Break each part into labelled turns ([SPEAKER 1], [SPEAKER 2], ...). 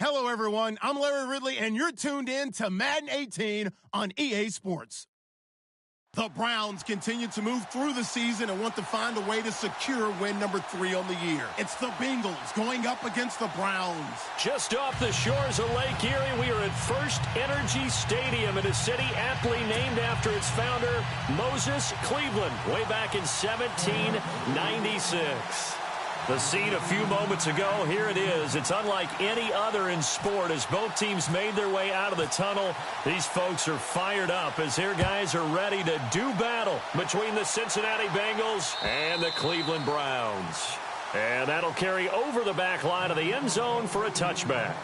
[SPEAKER 1] Hello, everyone. I'm Larry Ridley, and you're tuned in to Madden 18 on EA Sports. The Browns continue to move through the season and want to find a way to secure win number 3 on the year. It's the Bengals going up against the Browns.
[SPEAKER 2] Just off the shores of Lake Erie, we are at First Energy Stadium in a city aptly named after its founder, Moses Cleveland, way back in 1796. The scene a few moments ago, here it is. It's unlike any other in sport as both teams made their way out of the tunnel. These folks are fired up as their guys are ready to do battle between the Cincinnati Bengals and the Cleveland Browns. And that'll carry over the back line of the end zone for a touchback.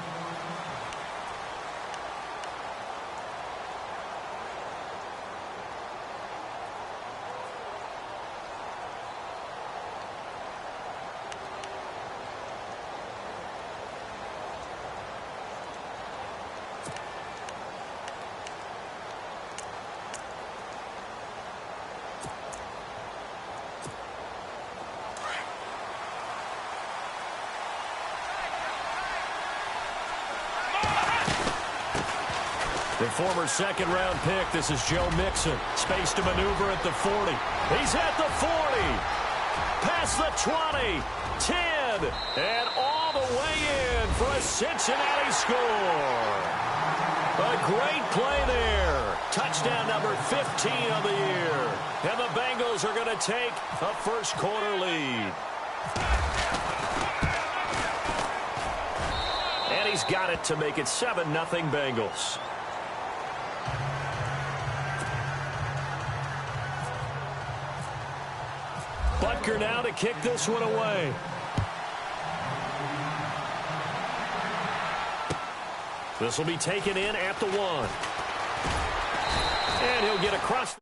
[SPEAKER 2] The former second-round pick, this is Joe Mixon. Space to maneuver at the 40. He's at the 40. Past the 20. 10. And all the way in for a Cincinnati score. A great play there. Touchdown number 15 of the year. And the Bengals are going to take a first-quarter lead. And he's got it to make it 7-0 Bengals. Butker now to kick this one away. This will be taken in at the 1. And he'll get across.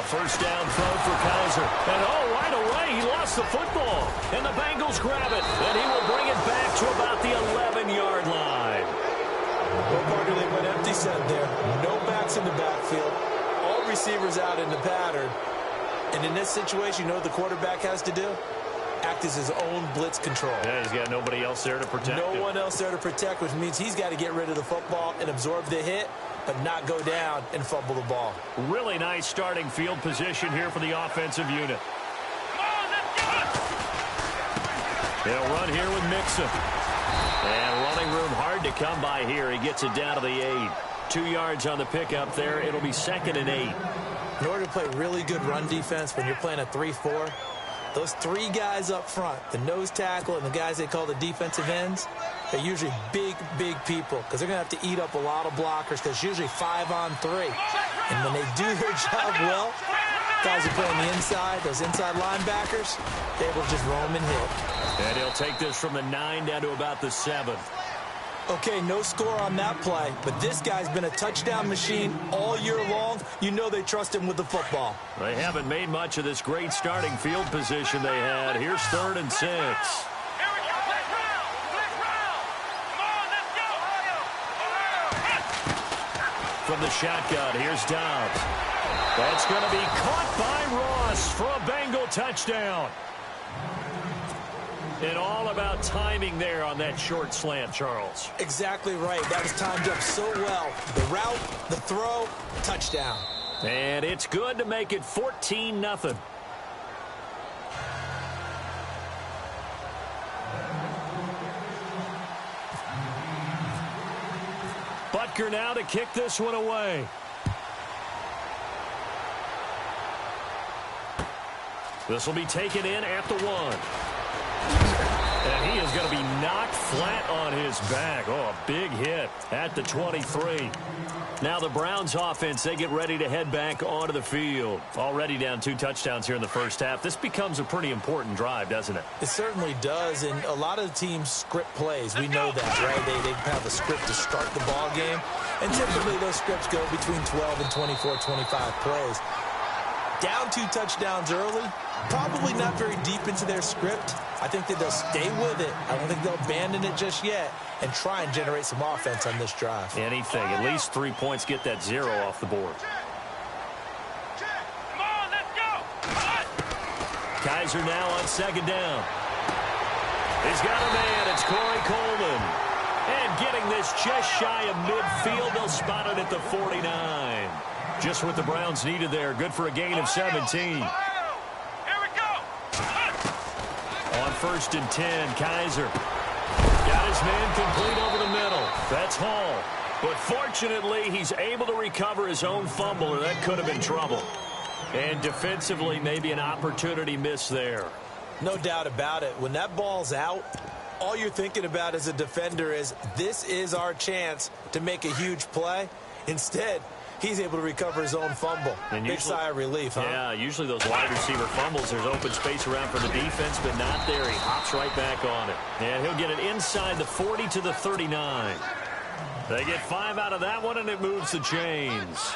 [SPEAKER 2] First down throw for Kaiser. And right away, he lost the football. And the Bengals grab it. And he will bring it back to about the 11-yard line.
[SPEAKER 3] Well, Parker, they went empty set there. No backs in the backfield. All receivers out in the pattern. And in this situation, you know what the quarterback has to do? Act as his own blitz control.
[SPEAKER 2] Yeah, he's got nobody else there to protect him.
[SPEAKER 3] No one else there to protect, which means he's got to get rid of the football and absorb the hit, but not go down and fumble the ball.
[SPEAKER 2] Really nice starting field position here for the offensive unit. They'll run here with Mixon. And running room hard to come by here. He gets it down to the 8. 2 yards on the pickup there. It'll be 2nd and 8.
[SPEAKER 3] In order to play really good run defense when you're playing a 3-4, those 3 guys up front, the nose tackle and the guys they call the defensive ends, they're usually big, big people because they're going to have to eat up a lot of blockers because it's usually 5-on-3. And when they do their job well, guys who play on the inside, those inside linebackers, they will just roam and hit.
[SPEAKER 2] And he'll take this from the 9 down to about the 7.
[SPEAKER 3] Okay, no score on that play, but this guy's been a touchdown machine all year long. You know they trust him with the football.
[SPEAKER 2] They haven't made much of this great starting field position they had. Here's 3rd and 6. From the shotgun, here's Dobbs. That's going to be caught by Ross for a Bengal touchdown. And all about timing there on that short slant, Charles.
[SPEAKER 3] Exactly right. That was timed up so well. The route, the throw, touchdown.
[SPEAKER 2] And it's good to make it 14-0. Butker now to kick this one away. This will be taken in at the 1. And he is going to be knocked flat on his back. Oh, a big hit at the 23. Now the Browns offense, they get ready to head back onto the field. Already down 2 touchdowns here in the first half. This becomes a pretty important drive, doesn't it?
[SPEAKER 3] It certainly does, and a lot of the teams script plays. We know that, right? They have a script to start the ball game, and typically those scripts go between 12 and 24, 25 plays. Down 2 touchdowns early, probably not very deep into their script. I think that they'll stay with it. I don't think they'll abandon it just yet and try and generate some offense on this drive.
[SPEAKER 2] Anything. At least 3 points, get that 0 off the board.
[SPEAKER 4] Come on, let's go.
[SPEAKER 2] Kaiser now on 2nd down. He's got a man. It's Corey Coleman. And getting this just shy of midfield. They'll spot it at the 49. Just what the Browns needed there. Good for a gain of 17.
[SPEAKER 4] Here we go.
[SPEAKER 2] On 1st and 10, Kaiser. Got his man complete over the middle. That's Hall. But fortunately, he's able to recover his own fumble, or that could have been trouble. And defensively, maybe an opportunity miss there.
[SPEAKER 3] No doubt about it. When that ball's out, all you're thinking about as a defender is, this is our chance to make a huge play. Instead, he's able to recover his own fumble. And big sigh of relief, huh?
[SPEAKER 2] Yeah, usually those wide receiver fumbles, there's open space around for the defense, but not there. He hops right back on it. And he'll get it inside the 40 to the 39. They get 5 out of that one, and it moves the chains.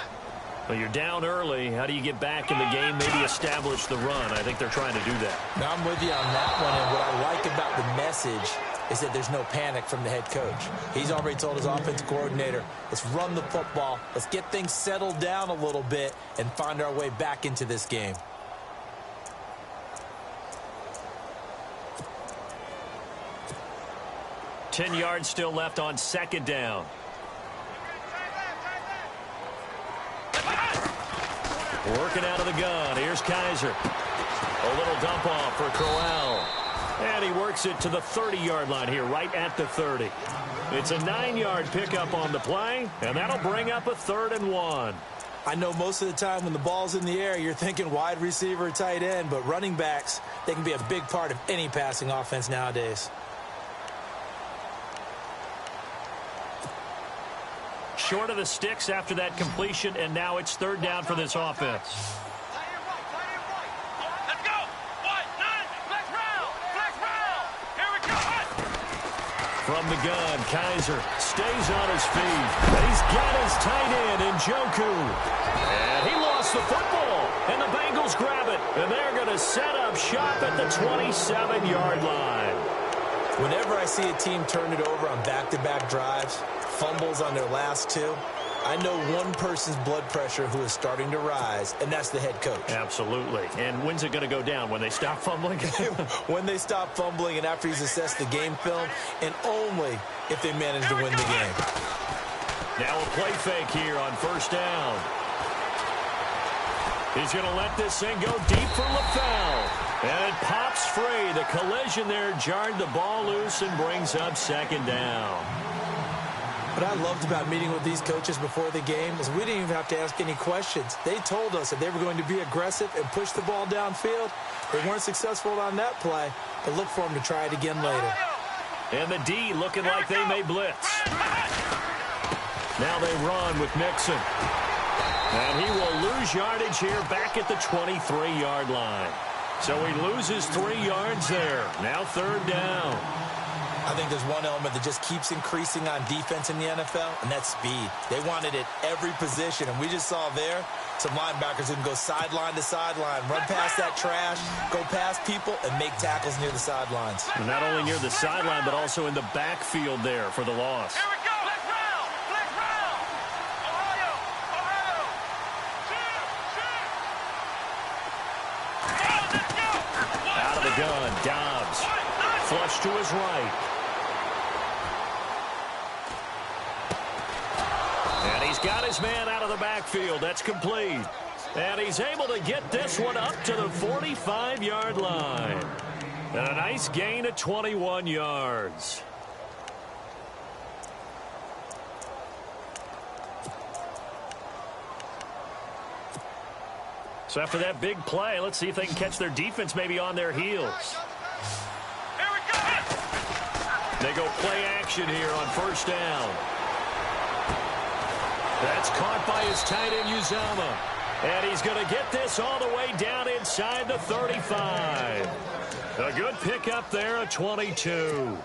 [SPEAKER 2] Well, you're down early. How do you get back in the game, maybe establish the run? I think they're trying to do that.
[SPEAKER 3] Now, I'm with you on that one, and what I like about the message is that there's no panic from the head coach. He's already told his offensive coordinator, let's run the football, let's get things settled down a little bit and find our way back into this game.
[SPEAKER 2] Ten yards still left on 2nd down. Working out of the gun. Here's Kaiser. A little dump off for Crowell. And he works it to the 30-yard line here, right at the 30. It's a 9-yard pickup on the play, and that'll bring up a 3rd and 1.
[SPEAKER 3] I know most of the time when the ball's in the air, you're thinking wide receiver, tight end, but running backs, they can be a big part of any passing offense nowadays.
[SPEAKER 2] Short of the sticks after that completion, and now it's 3rd down for this offense.
[SPEAKER 4] Let's go. 9. Flex round. Flex round. Here we go.
[SPEAKER 2] From the gun, Kaiser stays on his feet. He's got his tight end in Njoku. And he lost the football. And the Bengals grab it. And they're going to set up shop at the 27-yard line.
[SPEAKER 3] Whenever I see a team turn it over on back-to-back drives, fumbles on their last 2, I know one person's blood pressure who is starting to rise, and that's the head coach.
[SPEAKER 2] Absolutely. And when's it going to go down? When they stop fumbling?
[SPEAKER 3] When they stop fumbling and after he's assessed the game film, and only if they manage to win the game.
[SPEAKER 2] Now a play fake here on 1st down. He's going to let this thing go deep for LaFell. And it pops free. The collision there jarred the ball loose and brings up 2nd down.
[SPEAKER 3] What I loved about meeting with these coaches before the game is we didn't even have to ask any questions. They told us that they were going to be aggressive and push the ball downfield. They weren't successful on that play, but look for them to try it again later.
[SPEAKER 2] And the D looking like they may blitz. Now they run with Mixon. And he will lose yardage here back at the 23-yard line. So he loses 3 yards there. Now 3rd down.
[SPEAKER 3] I think there's one element that just keeps increasing on defense in the NFL, and that's speed. They want it at every position, and we just saw there some linebackers who can go sideline to sideline, run past that trash, go past people, and make tackles near the sidelines.
[SPEAKER 2] And not only near the sideline, but also in the backfield there for the loss.
[SPEAKER 4] Here we go. Flex round. Flex round. Ohio. Let's go.
[SPEAKER 2] Out of the gun, Dobbs. Flush to his right. And he's got his man out of the backfield. That's complete. And he's able to get this one up to the 45-yard line. And a nice gain of 21 yards. So after that big play, let's see if they can catch their defense maybe on their heels.
[SPEAKER 4] Here we go.
[SPEAKER 2] They go play action here on 1st down. That's caught by his tight end, Uzama. And he's going to get this all the way down inside the 35. A good pickup there at 22.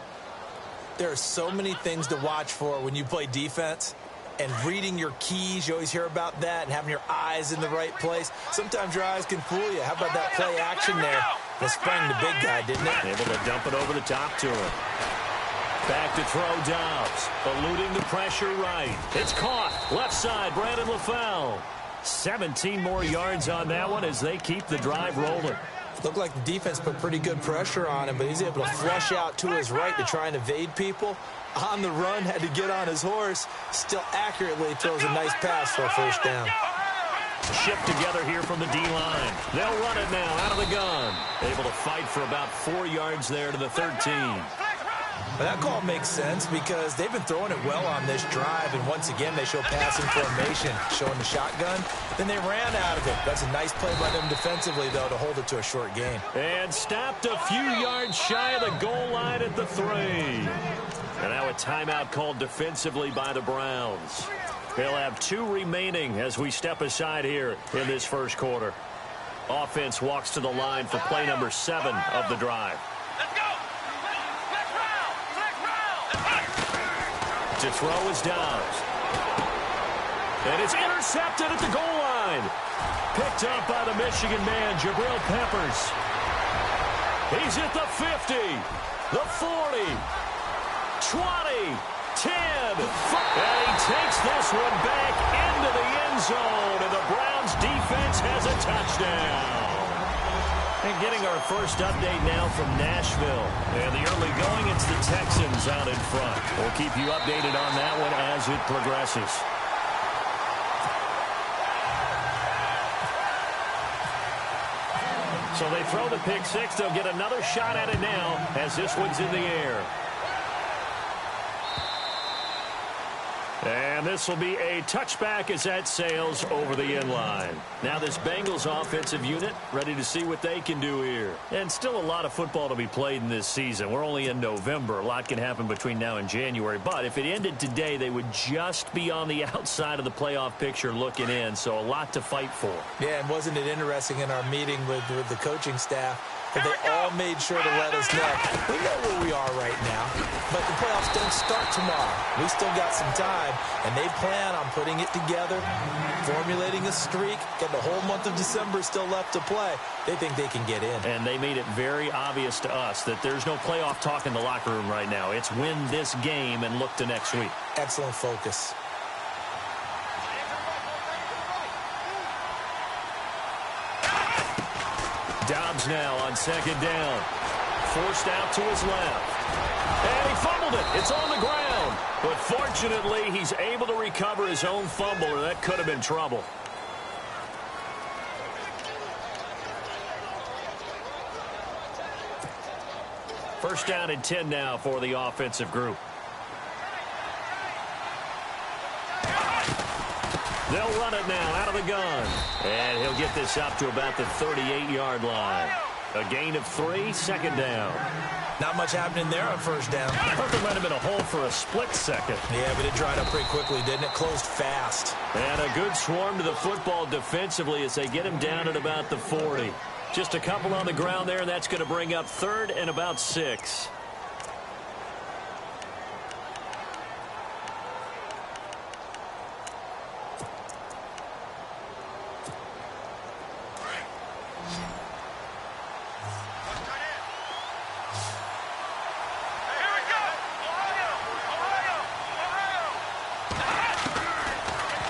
[SPEAKER 3] There are so many things to watch for when you play defense. And reading your keys, you always hear about that, and having your eyes in the right place. Sometimes your eyes can fool you. How about that play action there? That sprang the big guy, didn't it?
[SPEAKER 2] Able to dump it over the top to him. Back to throw Dobbs, eluding the pressure right. It's caught. Left side, Brandon LaFell. 17 more yards on that one as they keep the drive rolling.
[SPEAKER 3] Looked like the defense put pretty good pressure on him, but he's able to flush out to his right to try and evade people. On the run, had to get on his horse. Still accurately throws a nice pass for a first down.
[SPEAKER 2] Shift together here from the D-line. They'll run it now out of the gun. Able to fight for about 4 yards there to the 13.
[SPEAKER 3] But that call makes sense because they've been throwing it well on this drive, and once again they show passing formation, showing the shotgun. Then they ran out of it. That's a nice play by them defensively, though, to hold it to a short gain.
[SPEAKER 2] And stopped a few yards shy of the goal line at the 3. And now a timeout called defensively by the Browns. They'll have 2 remaining as we step aside here in this first quarter. Offense walks to the line for play number 7 of the drive.
[SPEAKER 4] Let's go.
[SPEAKER 2] To throw is Dobbs. And it's intercepted at the goal line. Picked up by the Michigan man, Jabril Peppers. He's at the 50, the 40, 20, 10. And he takes this one back into the end zone, and the Browns defense has a touchdown. And getting our first update now from Nashville. And the early going, it's the Texans out in front. We'll keep you updated on that one as it progresses. So they throw the pick 6. They'll get another shot at it now as this one's in the air. And this will be a touchback as that sails over the end line. Now this Bengals offensive unit ready to see what they can do here. And still a lot of football to be played in this season. We're only in November. A lot can happen between now and January. But if it ended today, they would just be on the outside of the playoff picture looking in. So a lot to fight for.
[SPEAKER 3] Yeah, and wasn't it interesting in our meeting with the coaching staff that they all made sure to let us know, we know where we are right now, but the playoffs don't start tomorrow. We still got some time, and they plan on putting it together, formulating a streak, getting the whole month of December still left to play. They think they can get in.
[SPEAKER 2] And they made it very obvious to us that there's no playoff talk in the locker room right now. It's win this game and look to next week.
[SPEAKER 3] Excellent focus.
[SPEAKER 2] Dobbs now on second down. Forced out to his left. And he fumbled it. It's on the ground. But fortunately, he's able to recover his own fumble, or that could have been trouble. First down and 10 now for the offensive group. They'll run it now out of the gun. And he'll get this up to about the 38-yard line. A gain of 3, second down.
[SPEAKER 3] Not much happening there on first down.
[SPEAKER 2] I thought there might have been a hole for a split second.
[SPEAKER 3] Yeah, but it dried up pretty quickly, didn't it? Closed fast.
[SPEAKER 2] And a good swarm to the football defensively as they get him down at about the 40. Just a couple on the ground there, and that's going to bring up 3rd and about 6.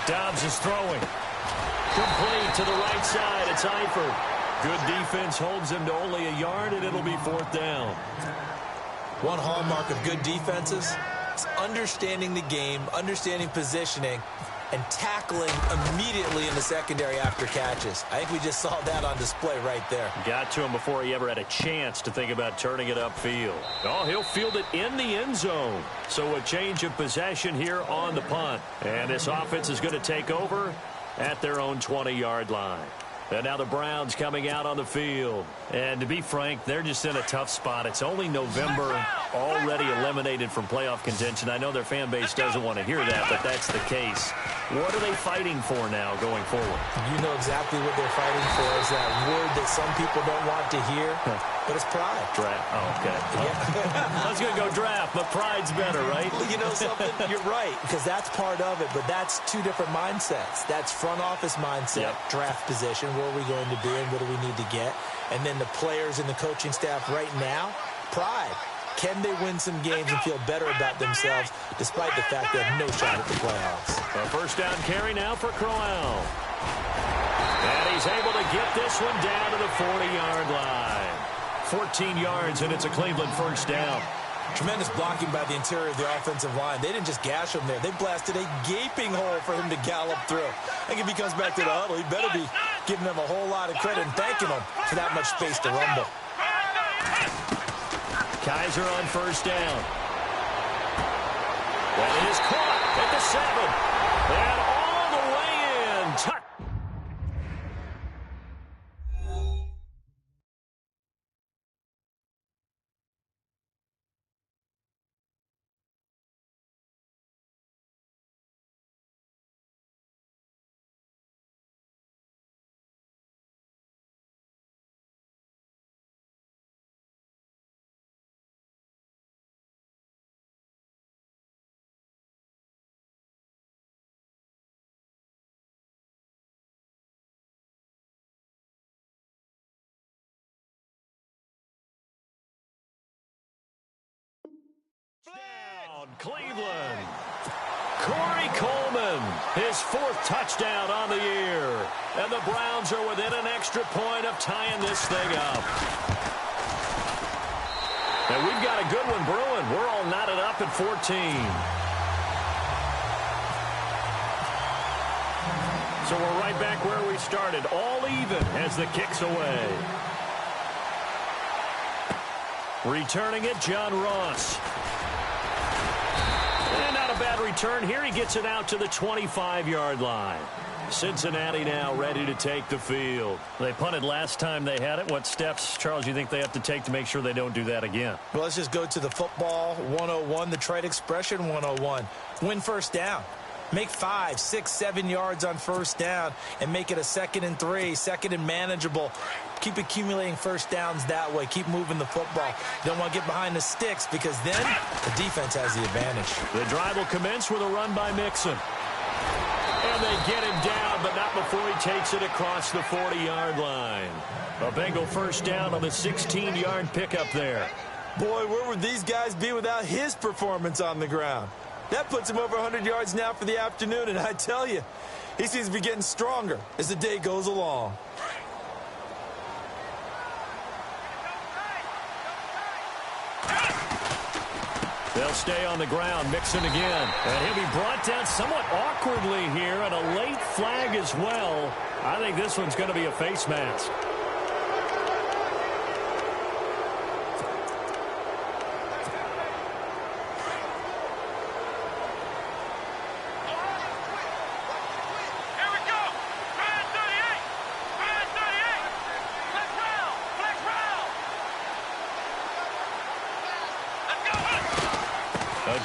[SPEAKER 2] Dobbs is throwing. Complete to the right side. It's Eifert. Good defense holds him to only a yard, and it'll be 4th down.
[SPEAKER 3] One hallmark of good defenses is understanding the game, understanding positioning, and tackling immediately in the secondary after catches. I think we just saw that on display right there.
[SPEAKER 2] Got to him before he ever had a chance to think about turning it upfield. Oh, he'll field it in the end zone. So a change of possession here on the punt. And this offense is going to take over at their own 20-yard line. And now the Browns coming out on the field. And to be frank, they're just in a tough spot. It's only November. already eliminated from playoff contention. I know their fan base doesn't want to hear that, but that's the case. What are they fighting for now going forward?
[SPEAKER 3] You know exactly what they're fighting for is that word that some people don't want to hear, but it's pride.
[SPEAKER 2] Draft. Oh, okay. I was going to go draft, but pride's better, right?
[SPEAKER 3] You know something? You're right, because that's part of it, but that's two different mindsets. That's front office mindset, draft position, where are we going to be and what do we need to get? And then the players and the coaching staff right now, pride. Can they win some games and feel better about themselves despite the fact they have no shot at the playoffs?
[SPEAKER 2] A first down carry now for Crowell. And he's able to get this one down to the 40-yard line. 14 yards, and it's a Cleveland first down.
[SPEAKER 3] Tremendous blocking by the interior of the offensive line. They didn't just gash him there. They blasted a gaping hole for him to gallop through. I think if he comes back to the huddle, he better be giving them a whole lot of credit and thanking them for that much space to rumble.
[SPEAKER 2] Kaiser on first down. That is caught at the 7. And all the way in. Down, Cleveland. Corey Coleman, his 4th touchdown on the year. And the Browns are within an extra point of tying this thing up. And we've got a good one brewing. We're all knotted up at 14. So we're right back where we started, all even as the kick's away. Returning it, John Ross. And not a bad return here. He gets it out to the 25-yard line. Cincinnati now ready to take the field. They punted last time they had it. What steps, Charles, you think they have to take to make sure they don't do that again?
[SPEAKER 3] Well, let's just go to the football 101, the trade expression 101. Win first down. Make 5, 6, 7 yards on first down and make it a 2nd and 3, 2nd and manageable. Keep accumulating first downs that way. Keep moving the football. You don't want to get behind the sticks because then the defense has the advantage.
[SPEAKER 2] The drive will commence with a run by Mixon. And they get him down, but not before he takes it across the 40-yard line. A Bengal first down on the 16-yard pickup there.
[SPEAKER 3] Boy, where would these guys be without his performance on the ground? That puts him over 100 yards now for the afternoon, and I tell you, he seems to be getting stronger as the day goes along.
[SPEAKER 2] They'll stay on the ground, Mixon again. And he'll be brought down somewhat awkwardly here, and a late flag as well. I think this one's going to be a face mask.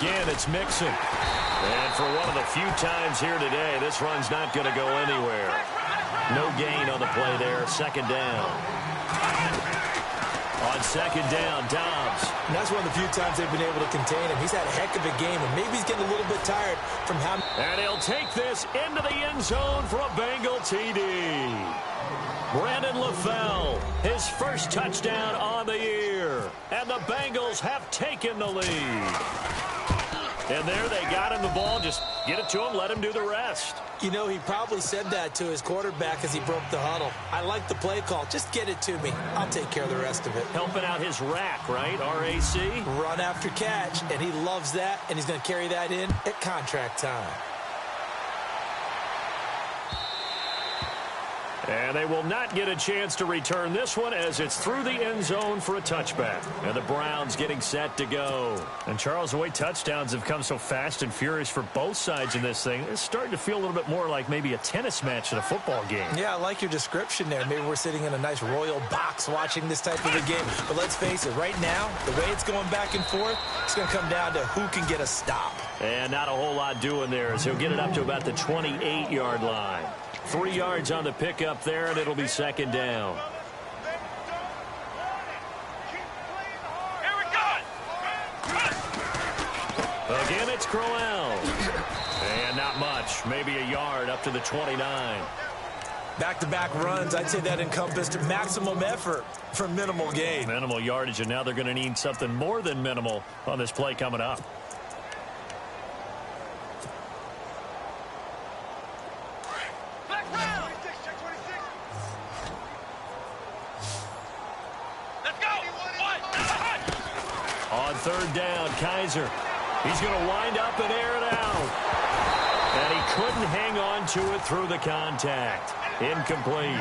[SPEAKER 2] Again, it's Mixon. And for one of the few times here today, this run's not going to go anywhere. No gain on the play there. 2nd down. On 2nd down, Dobbs.
[SPEAKER 3] And that's one of the few times they've been able to contain him. He's had a heck of a game, and maybe he's getting a little bit tired from how...
[SPEAKER 2] And he'll take this into the end zone for a Bengal TD. Brandon LaFell, his first touchdown on the year. And the Bengals have taken the lead. And there they got him the ball. Just get it to him, let him do the rest.
[SPEAKER 3] You know, he probably said that to his quarterback as he broke the huddle. I like the play call. Just get it to me. I'll take care of the rest of it.
[SPEAKER 2] Helping out his rack, right? R-A-C?
[SPEAKER 3] Run after catch, and he loves that, and he's going to carry that in at contract time.
[SPEAKER 2] And they will not get a chance to return this one as it's through the end zone for a touchback. And the Browns getting set to go. And Charles, the way touchdowns have come so fast and furious for both sides in this thing, it's starting to feel a little bit more like maybe a tennis match in a football game.
[SPEAKER 3] Yeah, I like your description there. Maybe we're sitting in a nice royal box watching this type of a game. But let's face it, right now, the way it's going back and forth, it's going to come down to who can get a stop.
[SPEAKER 2] And not a whole lot doing there as he'll get it up to about the 28-yard line. 3 yards on the pickup there, and it'll be second down.
[SPEAKER 4] Here we go.
[SPEAKER 2] Again, it's Crowell. And not much, maybe a yard up to the 29.
[SPEAKER 3] Back-to-back runs, I'd say that encompassed maximum effort for minimal gain.
[SPEAKER 2] Minimal yardage, and now they're going to need something more than minimal on this play coming up. On third down, Kaiser. He's going to wind up and air it out. And he couldn't hang on to it through the contact. Incomplete.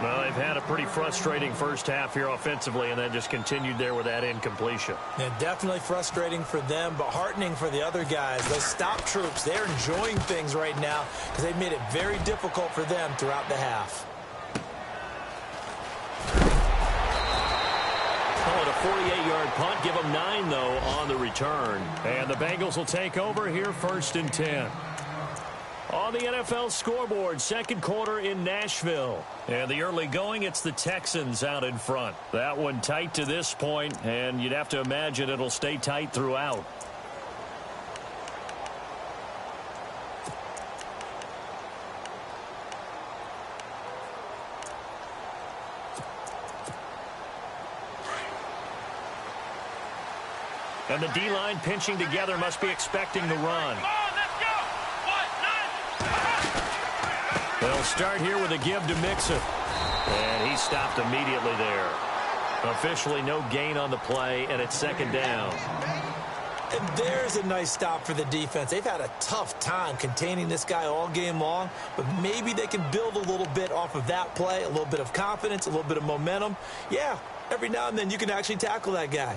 [SPEAKER 2] Well, they've had a pretty frustrating first half here offensively, and then just continued there with that incompletion.
[SPEAKER 3] Yeah, definitely frustrating for them, but heartening for the other guys. Those stop troops, they're enjoying things right now because they've made it very difficult for them throughout the half.
[SPEAKER 2] Call it a 48-yard punt. Give them 9, though, on the return. And the Bengals will take over here first and 10. On the NFL scoreboard, second quarter in Nashville. And the early going, it's the Texans out in front. That one tight to this point, and you'd have to imagine it'll stay tight throughout. And the D-line pinching together must be expecting the run. They'll start here with a give to Mixon. And he stopped immediately there. Officially no gain on the play, and it's second down.
[SPEAKER 3] And there's a nice stop for the defense. They've had a tough time containing this guy all game long, but maybe they can build a little bit off of that play, a little bit of confidence, a little bit of momentum. Yeah, every now and then you can actually tackle that guy.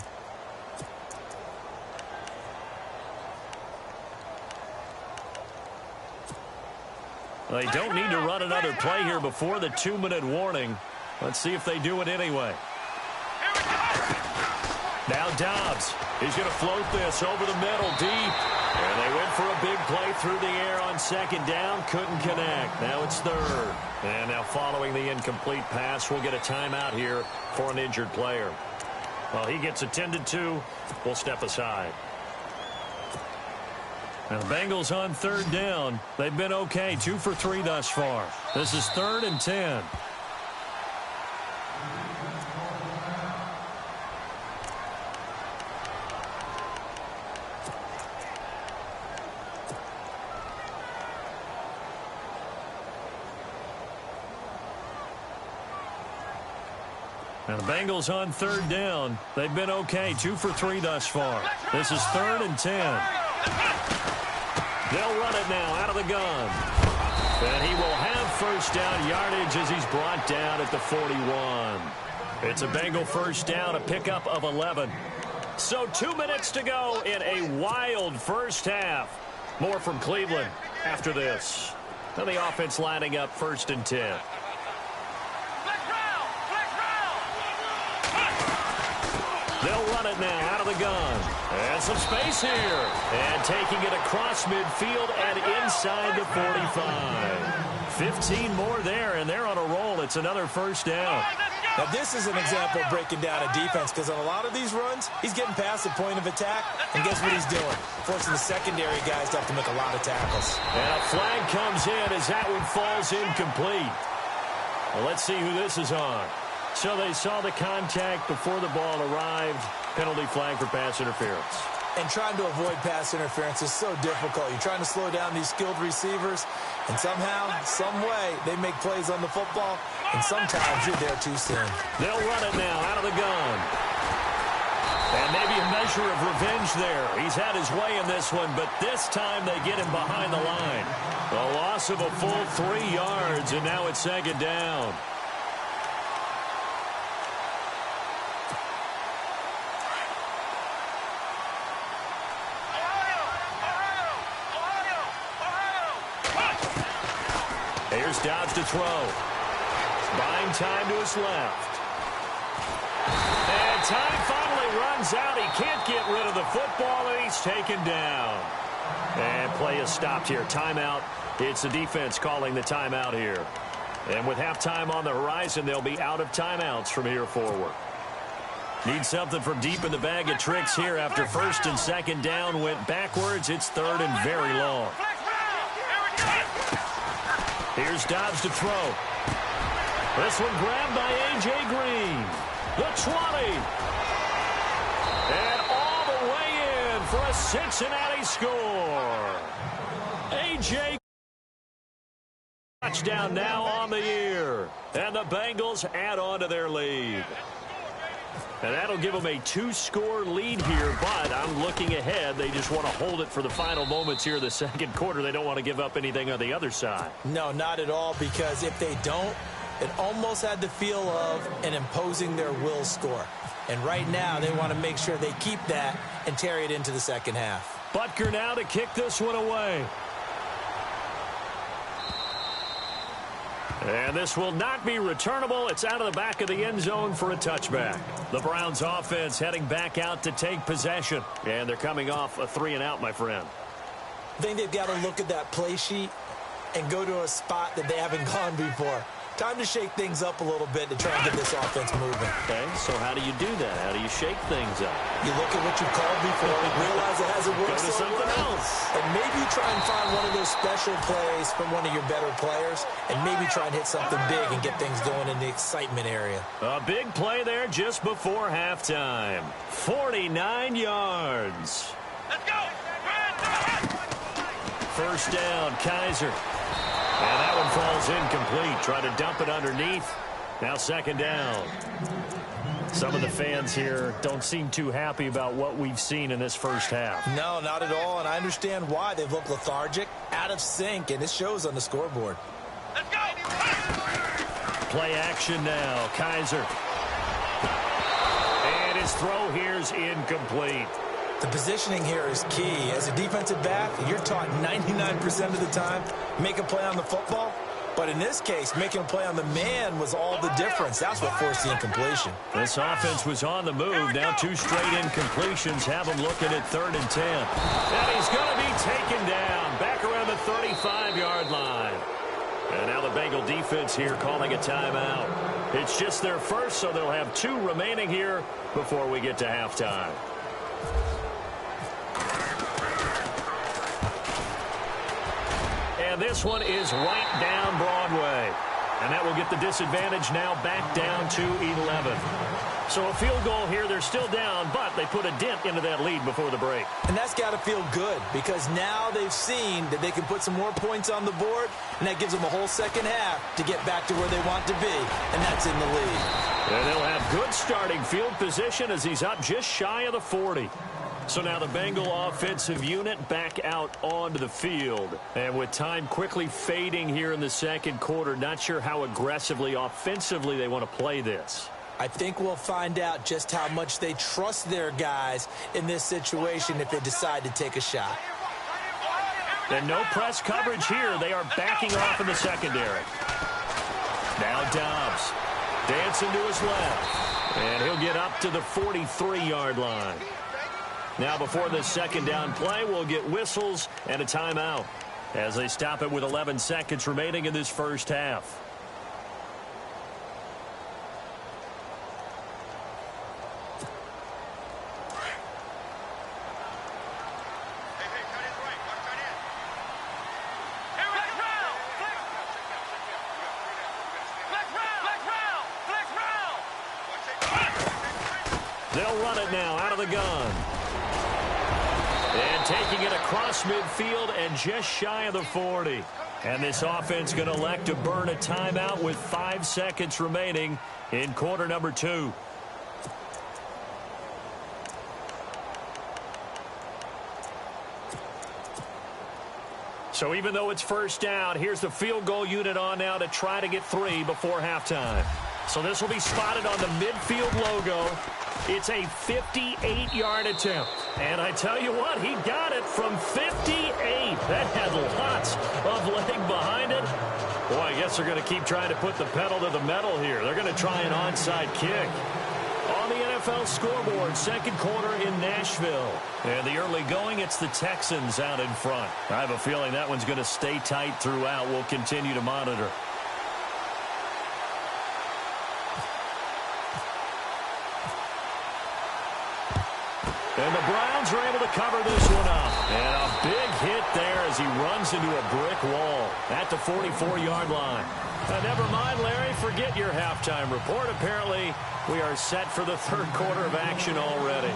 [SPEAKER 2] They don't need to run another play here before the 2-minute warning. Let's see if they do it anyway. Now Dobbs. He's going to float this over the middle deep. And they went for a big play through the air on second down. Couldn't connect. Now it's third. And now following the incomplete pass, we'll get a timeout here for an injured player. While he gets attended to, we'll step aside. And the Bengals on third down. They've been okay, 2 for 3 thus far. This is 3rd and 10. And the Bengals on third down. They've been okay, 2 for 3 thus far. This is 3rd and 10. They'll run it now out of the gun. And he will have first down yardage as he's brought down at the 41. It's a Bengal first down, a pickup of 11. So 2 minutes to go in a wild first half. More from Cleveland after this. Now the offense lining up 1st and 10. They'll run it now out of the gun. And some space here. And taking it across midfield and inside the 45. 15 more there, and they're on a roll. It's another first down.
[SPEAKER 3] Now, this is an example of breaking down a defense because on a lot of these runs, he's getting past the point of attack, and guess what he's doing? Forcing the secondary guys to have to make a lot of tackles.
[SPEAKER 2] And a flag comes in as that one falls incomplete. Well, let's see who this is on. So they saw the contact before the ball arrived. Penalty flag for pass interference.
[SPEAKER 3] And trying to avoid pass interference is so difficult. You're trying to slow down these skilled receivers, and somehow, some way, they make plays on the football, and sometimes you're there too soon.
[SPEAKER 2] They'll run it now out of the gun. And maybe a measure of revenge there. He's had his way in this one, but this time they get him behind the line. A loss of a full 3 yards, and now it's second down. Here's Dobbs to throw. Buying time to his left. And time finally runs out. He can't get rid of the football, and he's taken down. And play is stopped here. Timeout. It's the defense calling the timeout here. And with halftime on the horizon, they'll be out of timeouts from here forward. Need something from deep in the bag of tricks here after first and second down went backwards. It's third and very long. Here's Dobbs to throw. This one grabbed by A.J. Green. The 20. And all the way in for a Cincinnati score. A.J. touchdown now on the year. And the Bengals add on to their lead. And that'll give them a 2-score lead here, but I'm looking ahead. They just want to hold it for the final moments here in the second quarter. They don't want to give up anything on the other side.
[SPEAKER 3] No, not at all, because if they don't, it almost had the feel of an imposing their will score. And right now, they want to make sure they keep that and carry it into the second half.
[SPEAKER 2] Butker now to kick this one away. And this will not be returnable. It's out of the back of the end zone for a touchback. The Browns offense heading back out to take possession. And they're coming off a 3-and-out, my friend.
[SPEAKER 3] I think they've got to look at that play sheet and go to a spot that they haven't gone before. Time to shake things up a little bit to try and get this offense moving.
[SPEAKER 2] Okay, so how do you do that? How do you shake things up?
[SPEAKER 3] You look at what you called before, realize it hasn't worked
[SPEAKER 2] Go to something else.
[SPEAKER 3] And maybe try and find one of those special plays from one of your better players, and maybe try and hit something big and get things going in the excitement area. A
[SPEAKER 2] big play there just before halftime. 49 yards.
[SPEAKER 4] Let's go.
[SPEAKER 2] First down, Kaiser. And that one falls incomplete. Try to dump it underneath. Now second down. Some of the fans here don't seem too happy about what we've seen in this first half.
[SPEAKER 3] No, not at all, and I understand why. They've looked lethargic, out of sync, and it shows on the scoreboard.
[SPEAKER 4] Let's go.
[SPEAKER 2] Play action now. Kaiser. And his throw here's incomplete.
[SPEAKER 3] The positioning here is key. As a defensive back, you're taught 99% of the time, make a play on the football. But in this case, making a play on the man was all the difference. That's what forced the incompletion.
[SPEAKER 2] This offense was on the move. Now 2 straight incompletions have him looking at 3rd and 10. And he's going to be taken down back around the 35-yard line. And now the Bengal defense here calling a timeout. It's just their first, so they'll have 2 remaining here before we get to halftime. And this one is right down Broadway. And that will get the disadvantage now back down to 11. So a field goal here. They're still down, but they put a dent into that lead before the break.
[SPEAKER 3] And that's got to feel good, because now they've seen that they can put some more points on the board, and that gives them a whole second half to get back to where they want to be, and that's in the lead.
[SPEAKER 2] And they'll have good starting field position as he's up just shy of the 40. So now the Bengal offensive unit back out onto the field. And with time quickly fading here in the second quarter, not sure how aggressively offensively they want to play this.
[SPEAKER 3] I think we'll find out just how much they trust their guys in this situation if they decide to take a shot.
[SPEAKER 2] And no press coverage here. They are backing off in the secondary. Now Dobbs dancing to his left. And he'll get up to the 43-yard line. Now before the second down play, we'll get whistles and a timeout as they stop it with 11 seconds remaining in this first half. They'll run it now out of the gun. And taking it across midfield and just shy of the 40. And this offense going to elect to burn a timeout with 5 seconds remaining in quarter number 2. So even though it's first down, here's the field goal unit on now to try to get 3 before halftime. So this will be spotted on the midfield logo. It's a 58-yard attempt. And I tell you what, he got it from 58. That had lots of leg behind it. Boy, I guess they're going to keep trying to put the pedal to the metal here. They're going to try an onside kick. On the NFL scoreboard, second quarter in Nashville. And the early going, it's the Texans out in front. I have a feeling that one's going to stay tight throughout. We'll continue to monitor. And the Browns are able to cover this one up. And a big hit there as he runs into a brick wall at the 44-yard line. Never mind, Larry, forget your halftime report. Apparently, we are set for the third quarter of action already.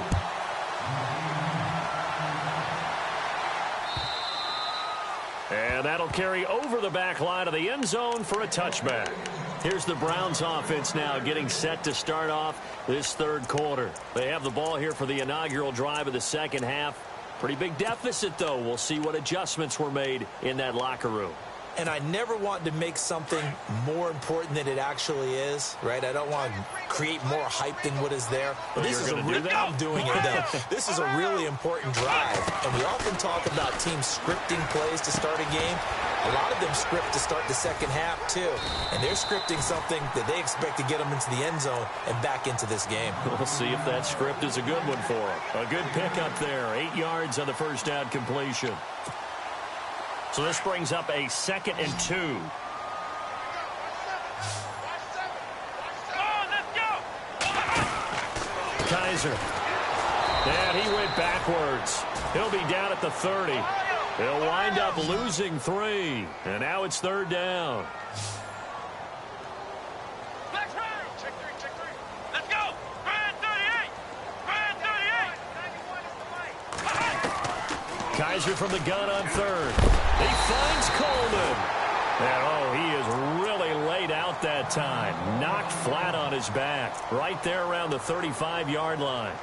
[SPEAKER 2] And that'll carry over the back line of the end zone for a touchback. Here's the Browns offense now getting set to start off this third quarter. They have the ball here for the inaugural drive of the second half. Pretty big deficit, though. We'll see what adjustments were made in that locker room.
[SPEAKER 3] And I never want to make something more important than it actually is, right? I don't want to create more hype than what is there. But this is I'm doing it, though. This is a really important drive. And we often talk about teams scripting plays to start a game. A lot of them script to start the second half, too. And they're scripting something that they expect to get them into the end zone and back into this game.
[SPEAKER 2] We'll see if that script is a good one for them. A good pickup there. 8 yards on the first down completion. So this brings up a 2nd and 2. Kaiser. And he went backwards. He'll be down at the 30. He'll wind up losing 3. And now it's third down.
[SPEAKER 4] Check three. Let's go. Brand 38. Brand 38.
[SPEAKER 2] Kaiser from the gun on third. He finds Coleman. And, he is really laid out that time. Knocked flat on his back. Right there around the 35-yard line.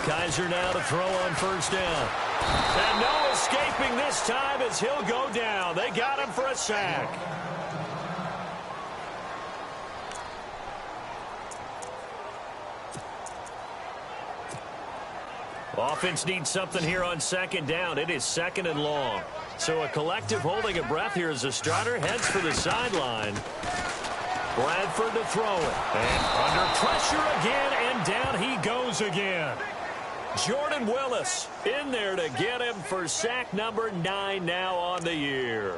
[SPEAKER 2] Kaiser now to throw on first down. And no escaping this time as he'll go down. They got him for a sack. Offense needs something here on second down. It is 2nd and long. So a collective holding of breath here as the starter heads for the sideline. Bradford to throw it. And under pressure again, and down he goes again. Jordan Willis in there to get him for sack number 9 now on the year.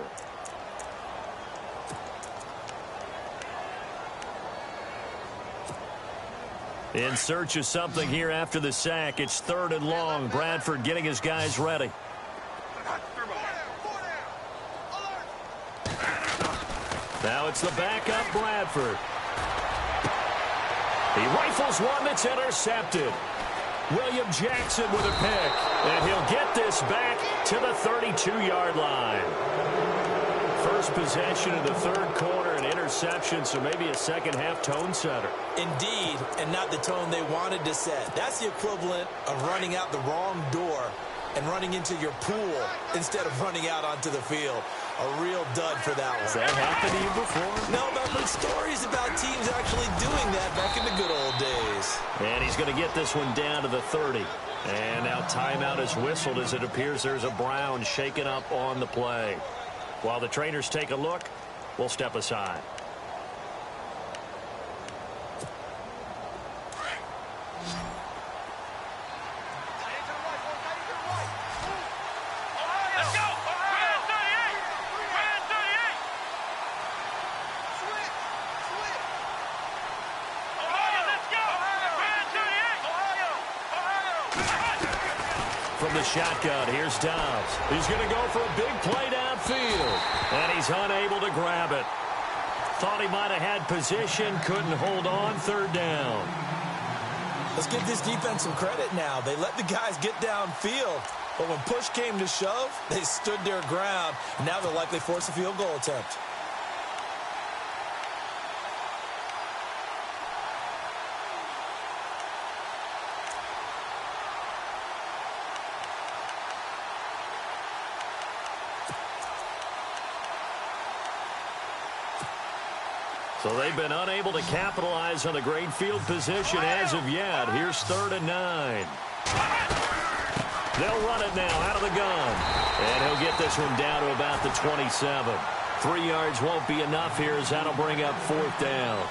[SPEAKER 2] In search of something here after the sack. It's 3rd and long. Bradford getting his guys ready. Now it's the backup Bradford. He rifles one that's intercepted. William Jackson with a pick. And he'll get this back to the 32-yard line. First possession of the third quarter, an interception, so maybe a second-half tone setter.
[SPEAKER 3] Indeed, and not the tone they wanted to set. That's the equivalent of running out the wrong door and running into your pool instead of running out onto the field. A real dud for that one.
[SPEAKER 2] Has that happened to you before?
[SPEAKER 3] No, but I've heard stories about teams actually doing that back in the good old days.
[SPEAKER 2] And he's going to get this one down to the 30. And now timeout is whistled as it appears there's a Brown shaken up on the play. While the trainers take a look, we'll step aside. From the shotgun, here's Dobbs. He's going to go for a big play downfield. And he's unable to grab it. Thought he might have had position, couldn't hold on, third down.
[SPEAKER 3] Let's give this defense some credit now. They let the guys get downfield, but when push came to shove, they stood their ground. Now they'll likely force a field goal attempt.
[SPEAKER 2] So they've been unable to capitalize on the great field position as of yet. Here's 3rd and 9. They'll run it now out of the gun. And he'll get this one down to about the 27. 3 yards won't be enough here as that'll bring up 4th down.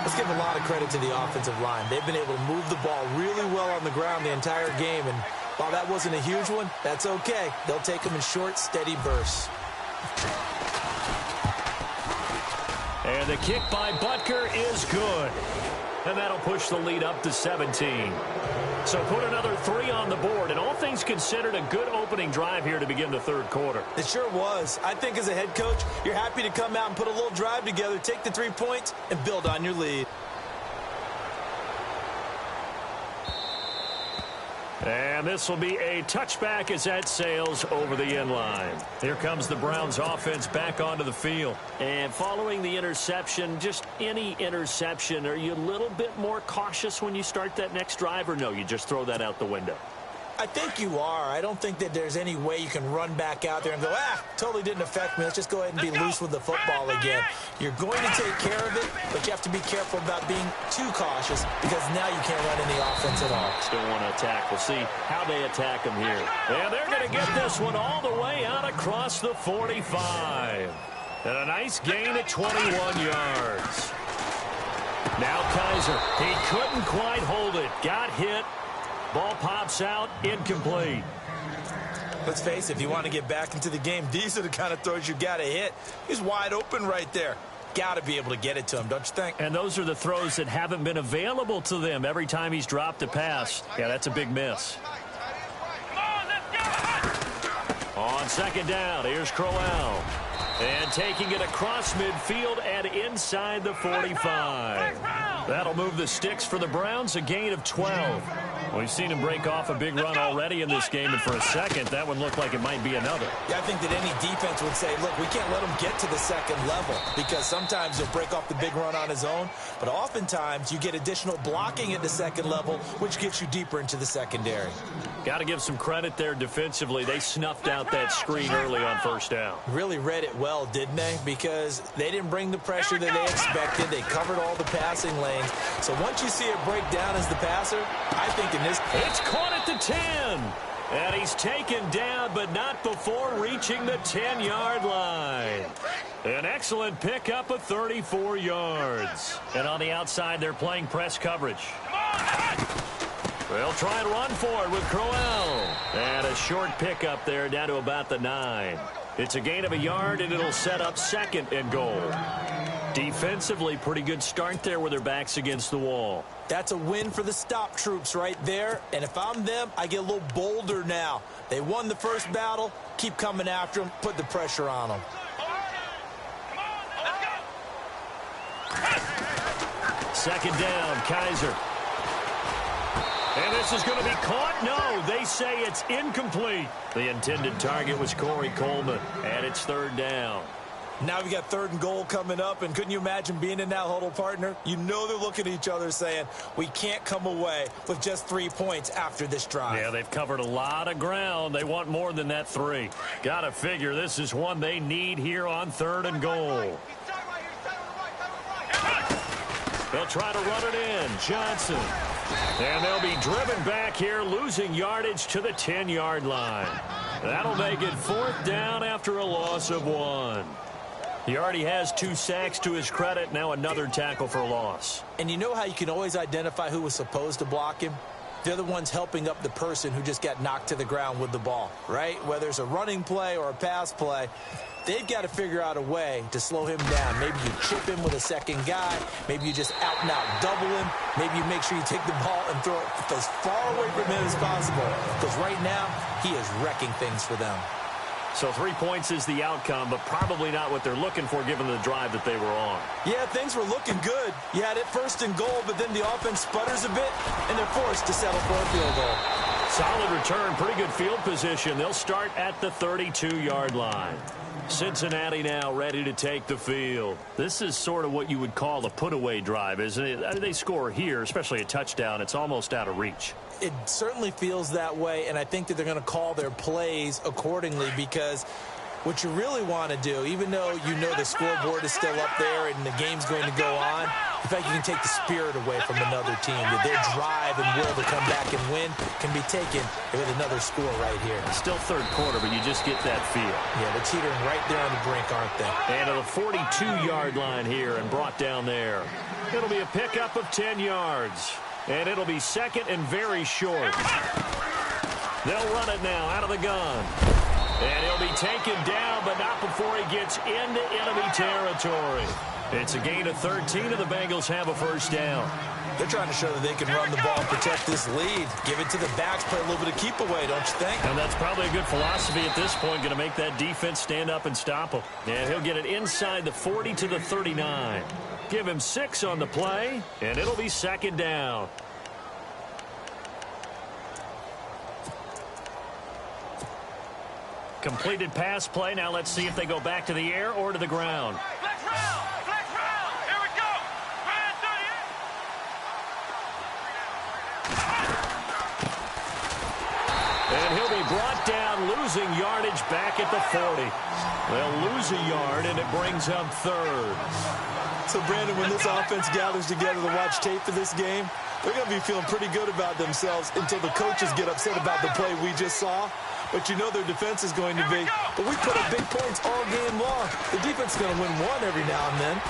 [SPEAKER 3] Let's give a lot of credit to the offensive line. They've been able to move the ball really well on the ground the entire game. And while that wasn't a huge one, that's okay. They'll take them in short, steady bursts.
[SPEAKER 2] And the kick by Butker is good. And that'll push the lead up to 17. So put another 3 on the board. And all things considered, a good opening drive here to begin the 3rd quarter.
[SPEAKER 3] It sure was. I think as a head coach, you're happy to come out and put a little drive together, take the 3 points, and build on your lead.
[SPEAKER 2] And this will be a touchback as that sails over the end line. Here comes the Browns offense back onto the field. And following the interception, just any interception, are you a little bit more cautious when you start that next drive, or no, you just throw that out the window?
[SPEAKER 3] I think you are. I don't think that there's any way you can run back out there and go, totally didn't affect me. Let's just go ahead and be loose with the football again. You're going to take care of it, but you have to be careful about being too cautious because now you can't run any offense at all.
[SPEAKER 2] Still want to attack. We'll see how they attack him here. And they're going to get this one all the way out across the 45. And a nice gain at 21 yards. Now Kaiser. He couldn't quite hold it. Got hit. Ball pops out, incomplete.
[SPEAKER 3] Let's face it, if you want to get back into the game, these are the kind of throws you got to hit. He's wide open right there. Got to be able to get it to him, don't you think?
[SPEAKER 2] And those are the throws that haven't been available to them every time he's dropped a pass. Yeah, that's a big miss. On 2nd down, here's Crowell. And taking it across midfield and inside the 45. That'll move the sticks for the Browns, a gain of 12. We've seen him break off a big run already in this game, and for a second, that one looked like it might be another.
[SPEAKER 3] Yeah, I think that any defense would say, look, we can't let him get to the 2nd level because sometimes he'll break off the big run on his own, but oftentimes you get additional blocking at the 2nd level, which gets you deeper into the secondary.
[SPEAKER 2] Got to give some credit there defensively. They snuffed out that screen early on 1st down.
[SPEAKER 3] Really read it well, didn't they? Because they didn't bring the pressure that they expected. They covered all the passing lanes. So once you see it break down as the passer, I think in this...
[SPEAKER 2] It's caught at the 10. And he's taken down, but not before reaching the 10-yard line. An excellent pickup of 34 yards. And on the outside, they're playing press coverage. They'll try and run for it with Crowell. And a short pickup there down to about the 9. It's a gain of a yard, and it'll set up 2nd and goal. Defensively, pretty good start there with their backs against the wall.
[SPEAKER 3] That's a win for the stop troops right there. And if I'm them, I get a little bolder now. They won the first battle. Keep coming after them. Put the pressure on them.
[SPEAKER 2] 2nd down, Kaiser. And this is going to be caught. No, they say it's incomplete. The intended target was Corey Coleman, and it's 3rd down.
[SPEAKER 3] Now we got 3rd and goal coming up, and couldn't you imagine being in that huddle, partner? You know they're looking at each other saying, we can't come away with just 3 points after this drive.
[SPEAKER 2] Yeah, they've covered a lot of ground. They want more than that 3. Got to figure this is one they need here on 3rd and goal. They'll try to run it in. Johnson. And they'll be driven back here, losing yardage to the 10-yard line. That'll make it 4th down after a loss of 1. He already has 2 sacks to his credit. Now another tackle for loss.
[SPEAKER 3] And you know how you can always identify who was supposed to block him? They're the ones helping up the person who just got knocked to the ground with the ball, right? Whether it's a running play or a pass play, they've got to figure out a way to slow him down. Maybe you chip him with a 2nd guy. Maybe you just out-and-out double him. Maybe you make sure you take the ball and throw it as far away from him as possible. Because right now, he is wrecking things for them.
[SPEAKER 2] So 3 points is the outcome, but probably not what they're looking for given the drive that they were on.
[SPEAKER 3] Yeah, things were looking good. You had it first and goal, but then the offense sputters a bit, and they're forced to settle for a field goal.
[SPEAKER 2] Solid return, pretty good field position. They'll start at the 32-yard line. Cincinnati now ready to take the field. This is sort of what you would call a put-away drive, isn't it? I mean, they score here, especially a touchdown. It's almost out of reach.
[SPEAKER 3] It certainly feels that way, and I think that they're going to call their plays accordingly because what you really want to do, even though you know the scoreboard is still up there and the game's going to go on, in fact, you can take the spirit away from another team. That their drive and will to come back and win can be taken with another score right here.
[SPEAKER 2] Still third quarter, but you just get that feel.
[SPEAKER 3] Yeah, they're teetering right there on the brink, aren't they?
[SPEAKER 2] And to the 42-yard line here and brought down there. It'll be a pickup of 10 yards. And it'll be second and very short. They'll run it now out of the gun. And he'll be taken down, but not before he gets into enemy territory. It's a gain of 13, and the Bengals have a first down.
[SPEAKER 3] They're trying to show that they can run the ball and protect this lead. Give it to the backs, play a little bit of keep away, don't you think?
[SPEAKER 2] And that's probably a good philosophy at this point, going to make that defense stand up and stop him. And he'll get it inside the 40 to the 39. Give him 6 on the play, and it'll be second down. Completed pass play. Now let's see if they go back to the air or to the ground.
[SPEAKER 4] Flex round! Flex round! Here we go! Ryan 38!
[SPEAKER 2] And he'll be brought down, losing yardage back at the 40. They'll lose a yard, and it brings up third.
[SPEAKER 3] So, Brandon, when this offense gathers together to watch tape for this game, they're going to be feeling pretty good about themselves until the coaches get upset about the play we just saw. But you know their defense is going to be. But we put up big points all game long. The defense is going to win one every now and then.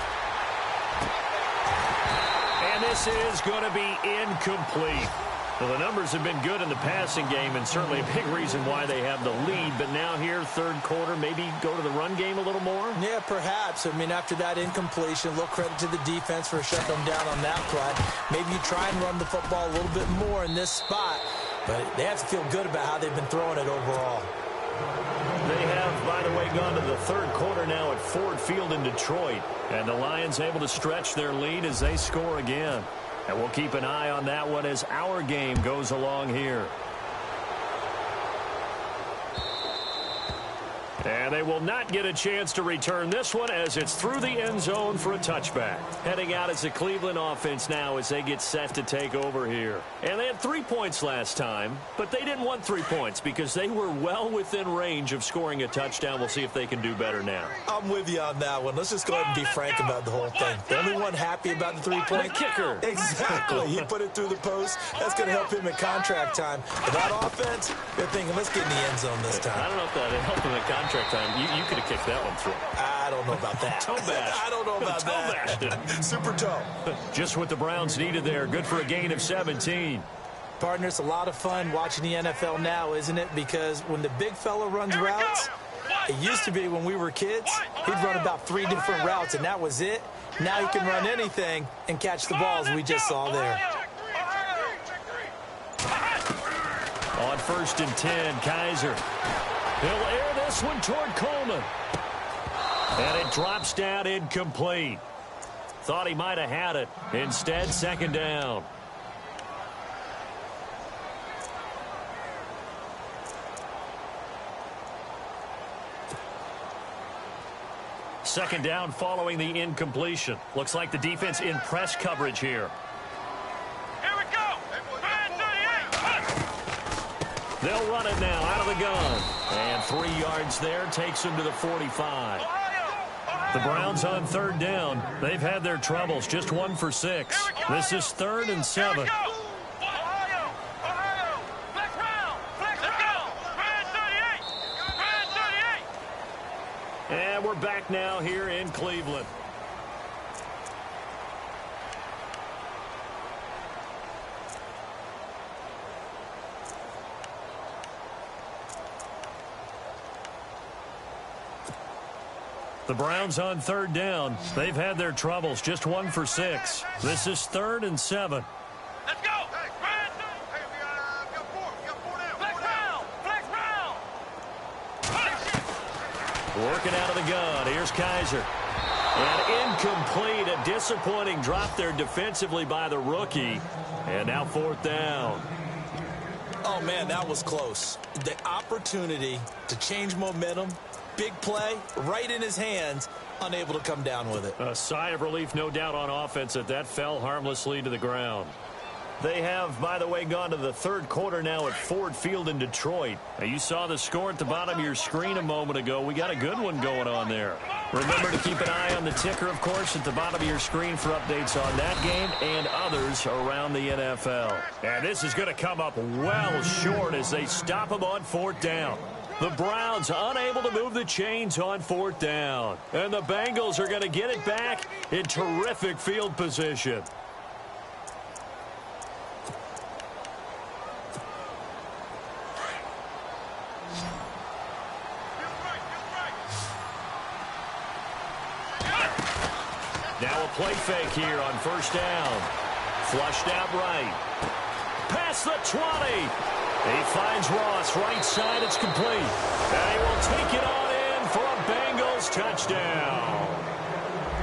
[SPEAKER 2] And this is going to be incomplete. Well, the numbers have been good in the passing game, and certainly a big reason why they have the lead. But now here, third quarter, maybe go to the run game a little more?
[SPEAKER 3] Yeah, perhaps. I mean, after that incompletion, a little credit to the defense for shutting them down on that play. Maybe you try and run the football a little bit more in this spot. But they have to feel good about how they've been throwing it overall.
[SPEAKER 2] They have, by the way, gone to the third quarter now at Ford Field in Detroit. And the Lions able to stretch their lead as they score again. And we'll keep an eye on that one as our game goes along here. And they will not get a chance to return this one as it's through the end zone for a touchback. Heading out as the Cleveland offense now as they get set to take over here. And they had 3 points last time, but they didn't want 3 points because they were well within range of scoring a touchdown. We'll see if they can do better now.
[SPEAKER 3] I'm with you on that one. Let's just go ahead and be frank about the whole thing. The only one happy about the three-point
[SPEAKER 2] kicker.
[SPEAKER 3] Exactly. He put it through the post. That's going to help him at contract time. But that offense, they're thinking, let's get in the end zone this time.
[SPEAKER 2] I don't know if that helped him at contract time. You could have kicked that one through.
[SPEAKER 3] I don't know about that.
[SPEAKER 2] Toe bash.
[SPEAKER 3] I don't know about that. Super toe.
[SPEAKER 2] Just what the Browns needed there. Good for a gain of 17.
[SPEAKER 3] Partner, it's a lot of fun watching the NFL now, isn't it? Because when the big fella runs routes, it used to be when we were kids, he'd run about 3 different routes, and that was it. Now he can run anything and catch the balls we just saw there.
[SPEAKER 2] On 1st and 10, Kaiser. He'll air this one toward Coleman. And it drops down incomplete. Thought he might have had it. Instead, second down. Second down following the incompletion. Looks like the defense in press coverage here.
[SPEAKER 4] Here we go! Ryan 38!
[SPEAKER 2] They'll run it now out of the gun. And 3 yards there takes them to the 45. The Browns on third down. They've had their troubles. Just 1 for 6. This is 3rd and 7. And we're back now here in Cleveland. The Browns on third down. They've had their troubles. Just 1 for 6. This is 3rd and 7.
[SPEAKER 4] Let's go! Ryan, we got 4. We got 4 now. Flex round! Flex round!
[SPEAKER 2] Working out of the gun. Here's Kaiser. And incomplete. A disappointing drop there defensively by the rookie. And now 4th down.
[SPEAKER 3] Oh, man, that was close. The opportunity to change momentum, big play, right in his hands, unable to come down with it.
[SPEAKER 2] A sigh of relief, no doubt, on offense that fell harmlessly to the ground. They have, by the way, gone to the 3rd quarter now at Ford Field in Detroit. Now, you saw the score at the bottom of your screen a moment ago. We got a good one going on there. Remember to keep an eye on the ticker, of course, at the bottom of your screen for updates on that game and others around the NFL. And this is going to come up well short as they stop him on 4th down. The Browns unable to move the chains on 4th down. And the Bengals are going to get it back in terrific field position. Now a play fake here on 1st down. Flushed out right. Past the 20. He finds Ross right side. It's complete. And he will take it on in for a Bengals touchdown.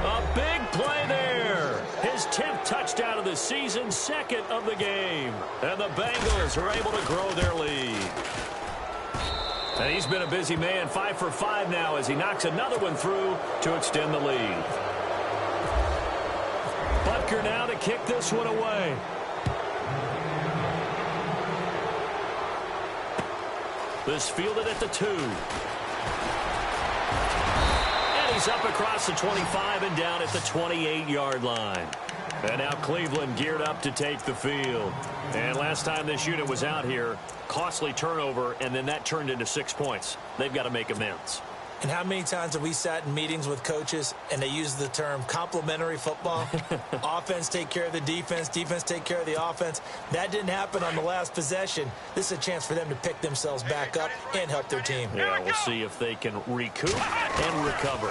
[SPEAKER 2] A big play there. His 10th touchdown of the season, 2nd of the game. And the Bengals are able to grow their lead. And he's been a busy man, 5 for 5 now as he knocks another one through to extend the lead. Butker now to kick this one away. This fielded at the 2. And he's up across the 25 and down at the 28-yard line. And now Cleveland geared up to take the field. And last time this unit was out here, costly turnover, and then that turned into 6 points. They've got to make amends.
[SPEAKER 3] And how many times have we sat in meetings with coaches and they use the term complementary football? Offense take care of the defense, defense take care of the offense. That didn't happen on the last possession. This is a chance for them to pick themselves back up and help their team.
[SPEAKER 2] Yeah, we'll see if they can recoup and recover.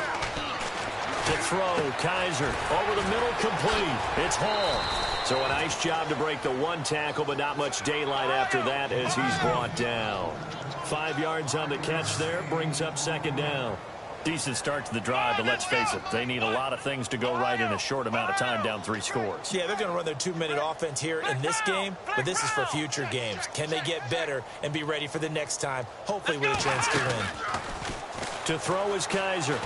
[SPEAKER 2] To throw, Kaiser over the middle, complete. It's Hall. So a nice job to break the 1 tackle, but not much daylight after that as he's brought down. 5 yards on the catch there, brings up 2nd down. Decent start to the drive, but let's face it, they need a lot of things to go right in a short amount of time, down 3 scores.
[SPEAKER 3] Yeah, they're going to run their 2-minute offense here in this game, but this is for future games. Can they get better and be ready for the next time, hopefully with a chance to win?
[SPEAKER 2] To throw is Kaiser.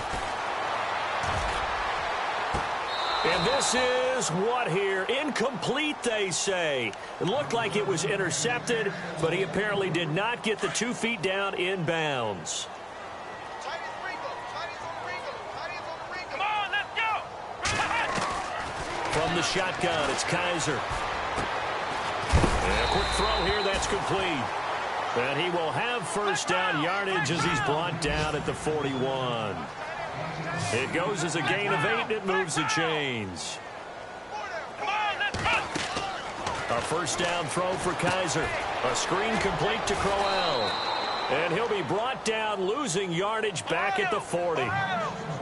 [SPEAKER 2] And this is what here? Incomplete, they say. It looked like it was intercepted, but he apparently did not get the 2 feet down in bounds.
[SPEAKER 4] Come on, let's go!
[SPEAKER 2] From the shotgun, it's Kaiser. And a quick throw here, that's complete. And he will have 1st down yardage as he's brought down at the 41. It goes as a gain of 8, and it moves the chains. A 1st down throw for Kaiser. A screen complete to Crowell. And he'll be brought down, losing yardage back at the 40.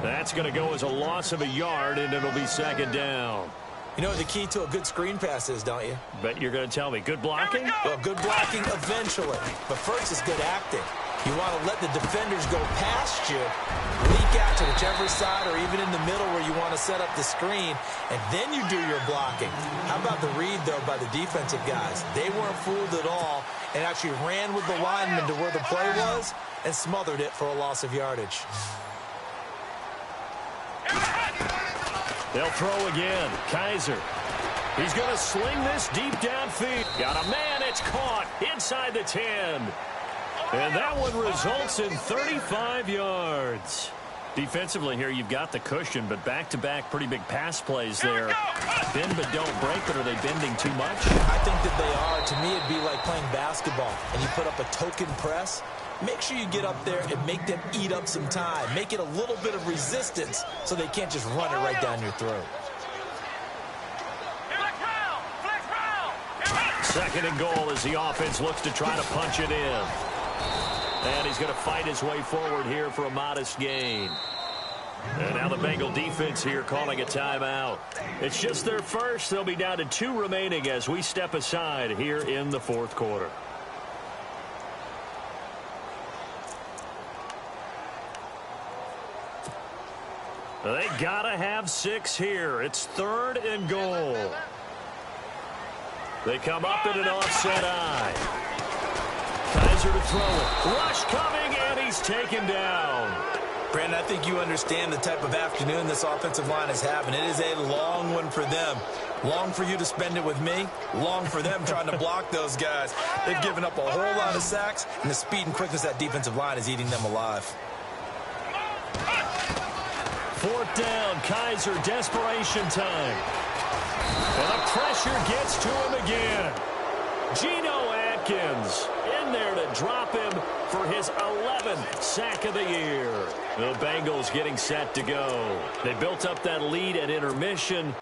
[SPEAKER 2] That's going to go as a loss of a yard, and it'll be 2nd down.
[SPEAKER 3] You know what the key to a good screen pass is, don't you?
[SPEAKER 2] Bet you're going to tell me. Good blocking?
[SPEAKER 3] Well, good blocking eventually. But first is good acting. You want to let the defenders go past you, leak out to whichever side or even in the middle where you want to set up the screen, and then you do your blocking. How about the read, though, by the defensive guys? They weren't fooled at all and actually ran with the lineman to where the play was and smothered it for a loss of yardage.
[SPEAKER 2] They'll throw again. Kaiser. He's going to sling this deep downfield. Got a man. It's caught inside the 10. And that one results in 35 yards. Defensively here, you've got the cushion, but back-to-back pretty big pass plays there. Bend but don't break, but are they bending too much?
[SPEAKER 3] I think that they are. To me, it'd be like playing basketball, and you put up a token press. Make sure you get up there and make them eat up some time. Make it a little bit of resistance so they can't just run it right down your throat.
[SPEAKER 2] 2nd and goal as the offense looks to try to punch it in. And he's going to fight his way forward here for a modest gain. And now the Bengal defense here calling a timeout. It's just their first. They'll be down to 2 remaining as we step aside here in the 4th quarter. They gotta have 6 here. It's 3rd and goal. They come up in an offset eye. Kaiser to throw it. Rush coming, and he's taken down.
[SPEAKER 3] Brandon, I think you understand the type of afternoon this offensive line is having. It is a long one for them. Long for you to spend it with me. Long for them trying to block those guys. They've given up a whole lot of sacks, and the speed and quickness of that defensive line is eating them alive.
[SPEAKER 2] 4th down, Kaiser, desperation time. And the pressure gets to him again. Geno Atkins in there to drop him for his 11th sack of the year. The Bengals getting set to go. They built up that lead at intermission,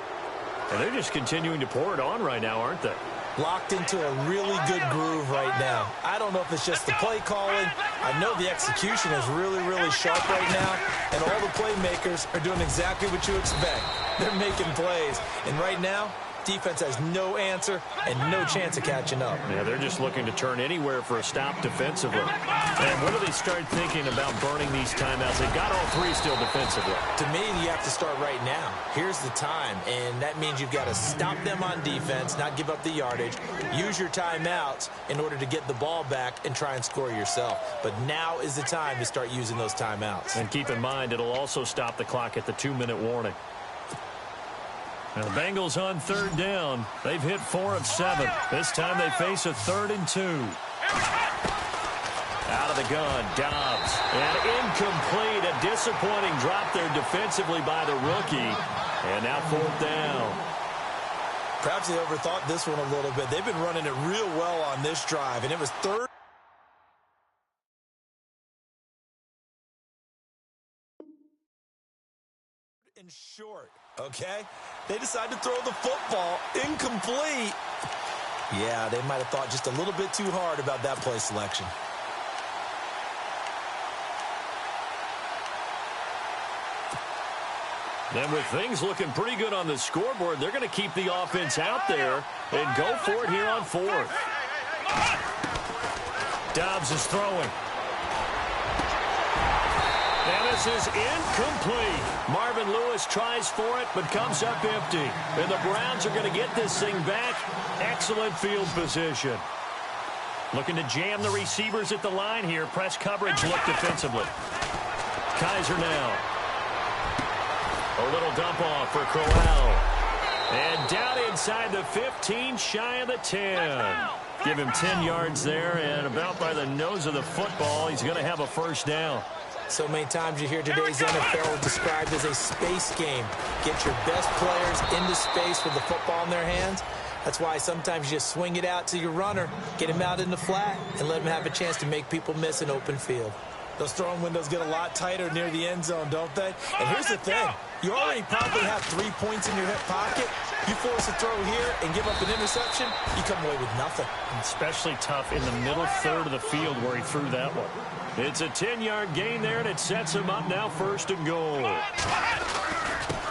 [SPEAKER 2] and they're just continuing to pour it on right now, aren't they?
[SPEAKER 3] Locked into a really good groove right now. I don't know if it's just the play calling. I know the execution is really, really sharp right now, and all the playmakers are doing exactly what you expect. They're making plays, and right now, defense has no answer and no chance of catching up.
[SPEAKER 2] Yeah, they're just looking to turn anywhere for a stop defensively. And when do they start thinking about burning these timeouts? They've got all 3 still defensively.
[SPEAKER 3] To me, you have to start right now. Here's the time, and that means you've got to stop them on defense, not give up the yardage, use your timeouts in order to get the ball back and try and score yourself. But now is the time to start using those timeouts.
[SPEAKER 2] And keep in mind, it'll also stop the clock at the 2-minute warning. Now, the Bengals on 3rd down. They've hit 4 of 7. This time they face a 3rd and 2. Out of the gun, Dobbs. And incomplete. A disappointing drop there defensively by the rookie. And now 4th down.
[SPEAKER 3] Perhaps they overthought this one a little bit. They've been running it real well on this drive, and it was 3rd and short. Okay? They decide to throw the football incomplete. Yeah, they might have thought just a little bit too hard about that play selection.
[SPEAKER 2] Then with things looking pretty good on the scoreboard, they're going to keep the offense out there and go for it here on 4th. Dobbs is throwing. And this is incomplete. Marvin Lewis tries for it, but comes up empty. And the Browns are going to get this thing back. Excellent field position. Looking to jam the receivers at the line here. Press coverage look defensively. Kaiser now. A little dump off for Crowell. And down inside the 15, shy of the 10. Give him 10 yards there, and about by the nose of the football, he's going to have a 1st down.
[SPEAKER 3] So many times you hear today's NFL described as a space game. Get your best players into space with the football in their hands. That's why sometimes you just swing it out to your runner, get him out in the flat, and let him have a chance to make people miss an open field. Those throwing windows get a lot tighter near the end zone, don't they? And here's the thing. You already probably have 3 points in your hip pocket. You force a throw here and give up an interception, you come away with nothing.
[SPEAKER 2] Especially tough in the middle 3rd of the field where he threw that one. It's a 10-yard gain there, and it sets him up now 1st and goal.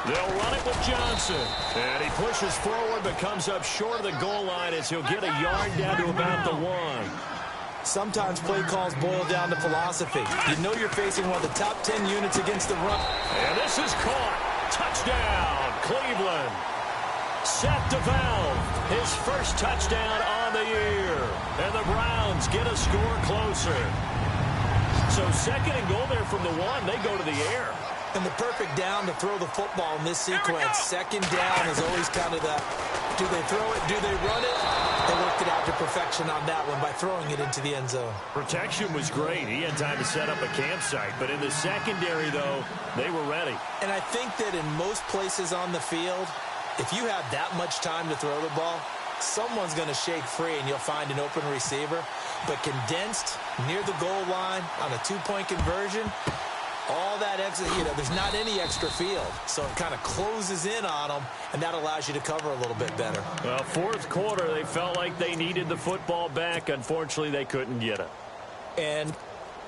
[SPEAKER 2] They'll run it with Johnson. And he pushes forward but comes up short of the goal line as he'll get a yard down to about the 1.
[SPEAKER 3] Sometimes play calls boil down to philosophy. You know you're facing one of the top 10 units against the run.
[SPEAKER 2] And this is caught. Touchdown, Cleveland. Seth DeValve, his 1st touchdown on the year. And the Browns get a score closer. So 2nd and goal there from the 1. They go to the air.
[SPEAKER 3] And the perfect down to throw the football in this sequence. 2nd down is always kind of the, do they throw it, do they run it? They worked it out to perfection on that one by throwing it into the end zone.
[SPEAKER 2] Protection was great. He had time to set up a campsite. But in the secondary, though, they were ready.
[SPEAKER 3] And I think that in most places on the field, if you have that much time to throw the ball, someone's going to shake free and you'll find an open receiver. But condensed near the goal line on a 2-point conversion, all that extra, there's not any extra field. So it kind of closes in on them, and that allows you to cover a little bit better.
[SPEAKER 2] Well, 4th quarter, they felt like they needed the football back. Unfortunately, they couldn't get it.
[SPEAKER 3] And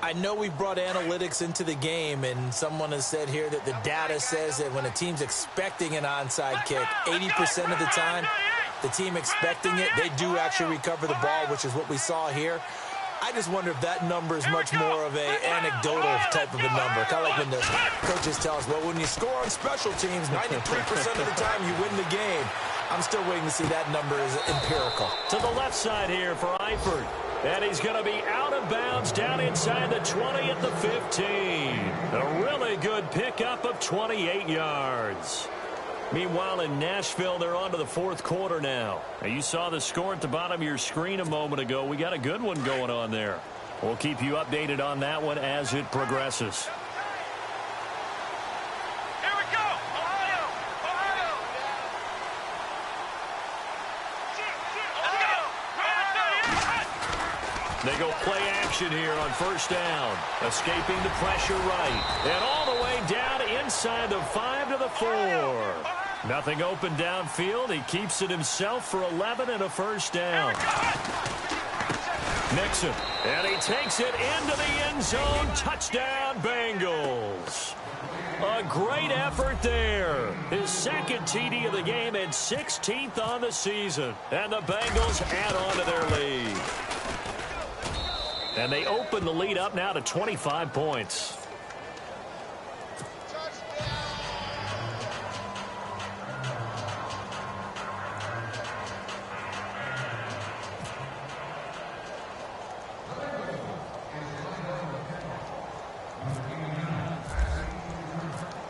[SPEAKER 3] I know we brought analytics into the game, and someone has said here that the data says that when a team's expecting an onside kick, 80% of the time, the team expecting it, they do actually recover the ball, which is what we saw here. I just wonder if that number is much more of an anecdotal type of a number. Kind of like when the coaches tell us, well, when you score on special teams, 93% of the time you win the game. I'm still waiting to see that number is empirical.
[SPEAKER 2] To the left side here for Eifert. And he's going to be out of bounds down inside the 20 at the 15. A really good pickup of 28 yards. Meanwhile, in Nashville, they're on to the fourth quarter now. You saw the score at the bottom of your screen a moment ago. We got a good one going on there. We'll keep you updated on that one as it progresses.
[SPEAKER 4] Here we go. Ohio. Ohio. Let's go.
[SPEAKER 2] They go play action here on first down. Escaping the pressure right. And all the way down inside the 5 to the 4. Nothing open downfield. He keeps it himself for 11 and a first down. Mixon. And he takes it into the end zone. Touchdown, Bengals. A great effort there. His second TD of the game and 16th on the season. And the Bengals add on to their lead. And they open the lead up now to 25 points.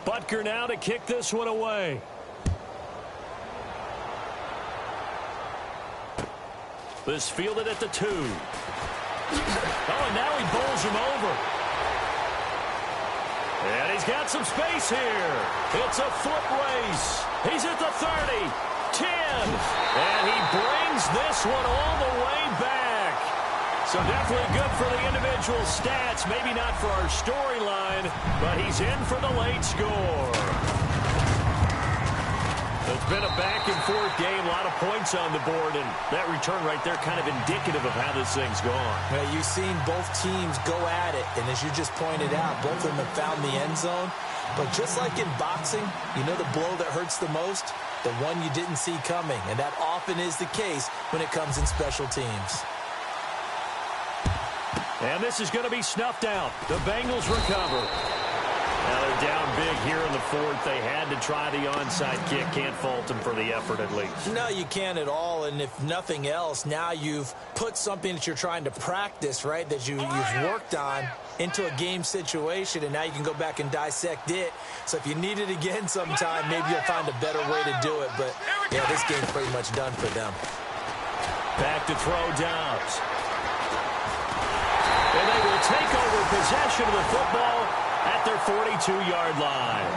[SPEAKER 2] Butker now to kick this one away. This fielded at the 2. Oh, and now he bowls him over. And he's got some space here. It's a foot race. He's at the 30, 10. And he brings this one all the way back. So definitely good for the individual stats. Maybe not for our storyline, but he's in for the late score. It's been a back-and-forth game, a lot of points on the board, and that return right there kind of indicative of how this thing's gone.
[SPEAKER 3] Well, you've seen both teams go at it, and as you just pointed out, both of them have found the end zone. But just like in boxing, you know the blow that hurts the most? The one you didn't see coming, and that often is the case when it comes in special teams.
[SPEAKER 2] And this is going to be snuffed out. The Bengals recover. Now they're down big here in the fourth. They had to try the onside kick. Can't fault them for the effort at least.
[SPEAKER 3] No, you can't at all. And if nothing else, now you've put something that you're trying to practice, right, that you've worked on into a game situation, and now you can go back and dissect it. So if you need it again sometime, maybe you'll find a better way to do it. But, yeah, this game's pretty much done for them.
[SPEAKER 2] Back to throw Dobbs. And they will take over possession of the football at their 42-yard line.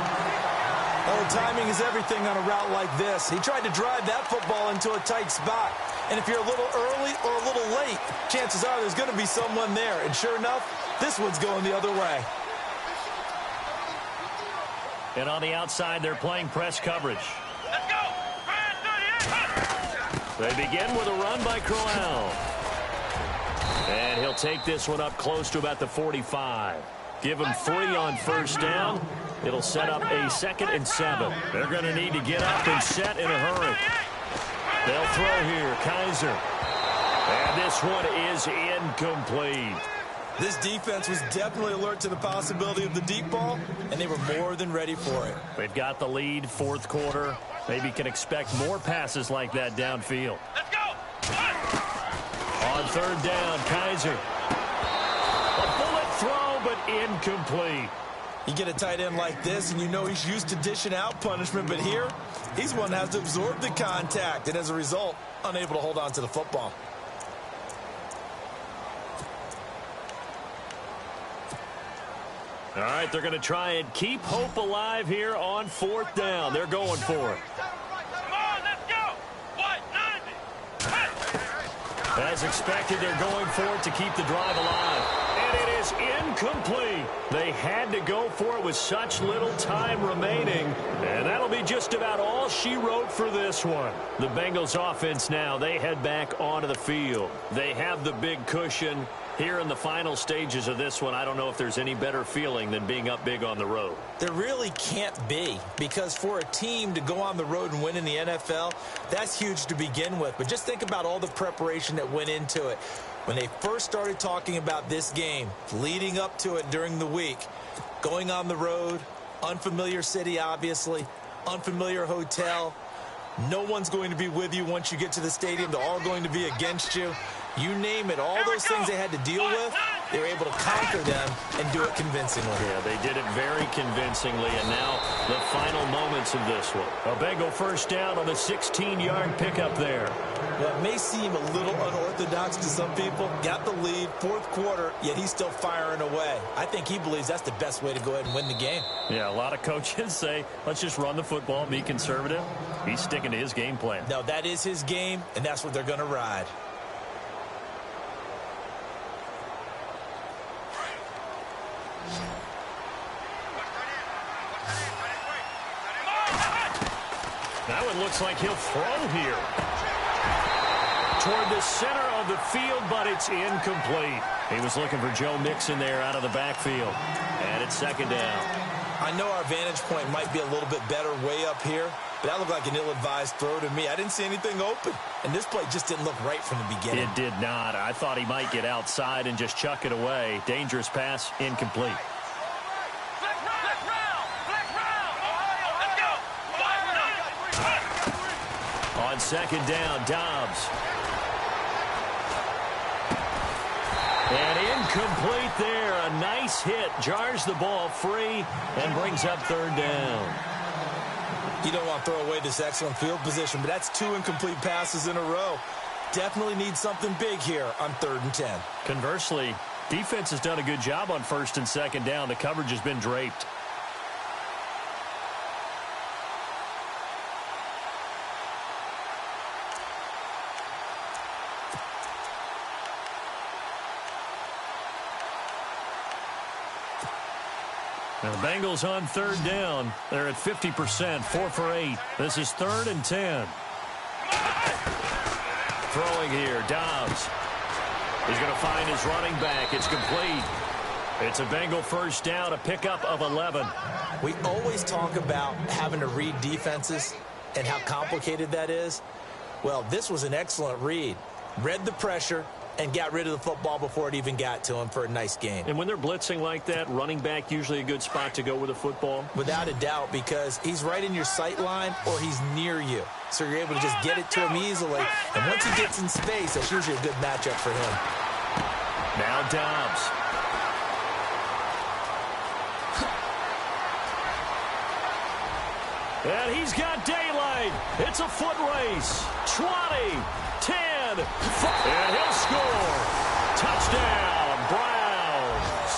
[SPEAKER 3] Oh, timing is everything on a route like this. He tried to drive that football into a tight spot. And if you're a little early or a little late, chances are there's going to be someone there. And sure enough, this one's going the other way.
[SPEAKER 2] And on the outside, they're playing press coverage.
[SPEAKER 4] Let's go.
[SPEAKER 2] They begin with a run by Crowell. And he'll take this one up close to about the 45. Give him 3 on first down. It'll set up a 2nd and 7. They're going to need to get up and set in a hurry. They'll throw here. Kaiser. And this one is incomplete.
[SPEAKER 3] This defense was definitely alert to the possibility of the deep ball, and they were more than ready for it.
[SPEAKER 2] They've got the lead, fourth quarter. Maybe can expect more passes like that downfield.
[SPEAKER 4] Let's go.
[SPEAKER 2] On third down, Kaiser. A bullet throw, but incomplete.
[SPEAKER 3] You get a tight end like this, and you know he's used to dishing out punishment, but here, he's one that has to absorb the contact, and as a result, unable to hold on to the football.
[SPEAKER 2] All right, they're going to try and keep hope alive here on fourth down. They're going for it.
[SPEAKER 4] Come on, let's go. What? 90.
[SPEAKER 2] As expected, they're going for it to keep the drive alive. And it is incomplete. They had to go for it with such little time remaining. And that'll be just about all she wrote for this one. The Bengals offense now, they head back onto the field. They have the big cushion. Here in the final stages of this one, I don't know if there's any better feeling than being up big on the road.
[SPEAKER 3] There really can't be, because for a team to go on the road and win in the NFL, that's huge to begin with. But just think about all the preparation that went into it. When they first started talking about this game, leading up to it during the week, going on the road, unfamiliar city, obviously, unfamiliar hotel, no one's going to be with you once you get to the stadium. They're all going to be against you. You name it, all those things they had to deal with, they were able to conquer them and do it convincingly.
[SPEAKER 2] Yeah, they did it very convincingly, and now the final moments of this one. A Bengal first down on a 16-yard pickup there.
[SPEAKER 3] Well, it may seem a little unorthodox to some people. Got the lead, fourth quarter, yet he's still firing away. I think he believes that's the best way to go ahead and win the game.
[SPEAKER 2] Yeah, a lot of coaches say, let's just run the football, be conservative. He's sticking to his game plan.
[SPEAKER 3] No, that is his game, and that's what they're going to ride.
[SPEAKER 2] Now it looks like he'll throw here. Toward the center of the field, but it's incomplete. He was looking for Joe Mixon there out of the backfield. And it's second down.
[SPEAKER 3] I know our vantage point might be a little bit better way up here, but that looked like an ill-advised throw to me. I didn't see anything open, and this play just didn't look right from the beginning.
[SPEAKER 2] It did not. I thought he might get outside and just chuck it away. Dangerous pass, incomplete. On second down, Dobbs. And incomplete there. A nice hit. Jars the ball free and brings up third down.
[SPEAKER 3] You don't want to throw away this excellent field position, but that's 2 incomplete passes in a row. Definitely need something big here on 3rd and 10.
[SPEAKER 2] Conversely, defense has done a good job on 1st and 2nd down. The coverage has been draped. Now the Bengals on 3rd down. They're at 50%, 4 for 8. This is 3rd and 10. Throwing here, Dobbs. He's going to find his running back. It's complete. It's a Bengal first down, a pickup of 11.
[SPEAKER 3] We always talk about having to read defenses and how complicated that is. Well, this was an excellent read. Read the pressure and got rid of the football before it even got to him for a nice gain.
[SPEAKER 2] And when they're blitzing like that, running back usually a good spot to go with the football?
[SPEAKER 3] Without a doubt, because he's right in your sight line or he's near you. So you're able to just get it to him easily. And once he gets in space, that's usually a good matchup for him.
[SPEAKER 2] Now Dobbs. And he's got daylight. It's a foot race. 20, 10, 5, and he'll score. Touchdown, Browns.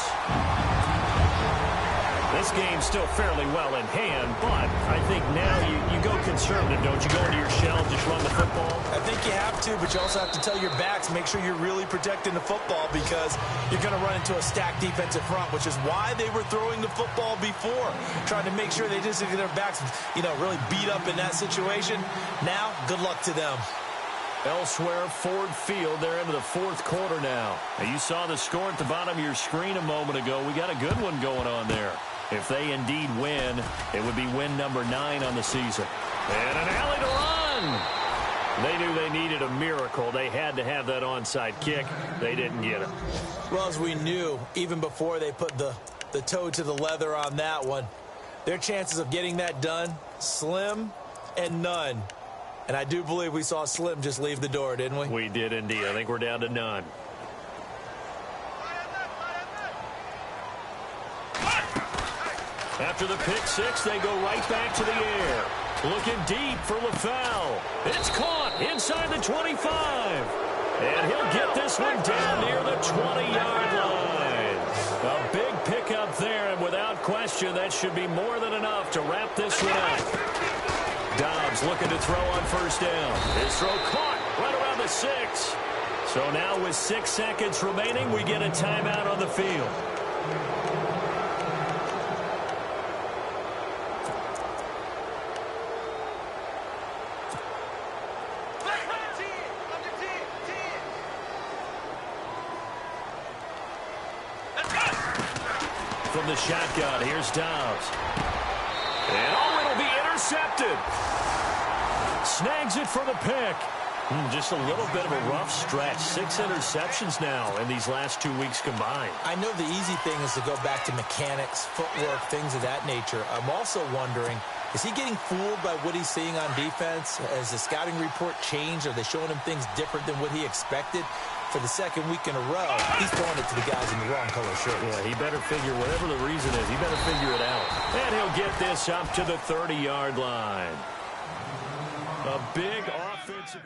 [SPEAKER 2] This game's still fairly well in hand, but I think now you go conservative, don't you? Go into your shell and just run the football?
[SPEAKER 3] I think you have to, but you also have to tell your backs, make sure you're really protecting the football because you're going to run into a stacked defensive front, which is why they were throwing the football before, trying to make sure they just get their backs, really beat up in that situation. Now, good luck to them.
[SPEAKER 2] Elsewhere, Ford Field, they're into the 4th quarter now. You saw the score at the bottom of your screen a moment ago. We got a good one going on there. If they indeed win, it would be win number 9 on the season. And an alley to run. They knew they needed a miracle. They had to have that onside kick. They didn't get it.
[SPEAKER 3] Well, as we knew, even before they put the toe to the leather on that one, their chances of getting that done, slim and none. And I do believe we saw Slim just leave the door, didn't we?
[SPEAKER 2] We did indeed. I think we're down to none. After the pick six, they go right back to the air. Looking deep for LaFell. It's caught inside the 25. And he'll get this one down near the 20-yard line. A big pickup there, and without question, that should be more than enough to wrap this one up. Dobbs looking to throw on first down. His throw caught right around the 6. So now with 6 seconds remaining, we get a timeout on the field. From the shotgun, here's Dobbs. And it'll be intercepted. Snags it for the pick. Just a little bit of a rough stretch. 6 interceptions now in these last 2 weeks combined.
[SPEAKER 3] I know the easy thing is to go back to mechanics, footwork, things of that nature. I'm also wondering, is he getting fooled by what he's seeing on defense? Has the scouting report changed? Are they showing him things different than what he expected? For the second week in a row, he's throwing it to the guys in the wrong color shirts.
[SPEAKER 2] Yeah, he better figure, whatever the reason is, he better figure it out. And he'll get this up to the 30-yard line. A big offensive...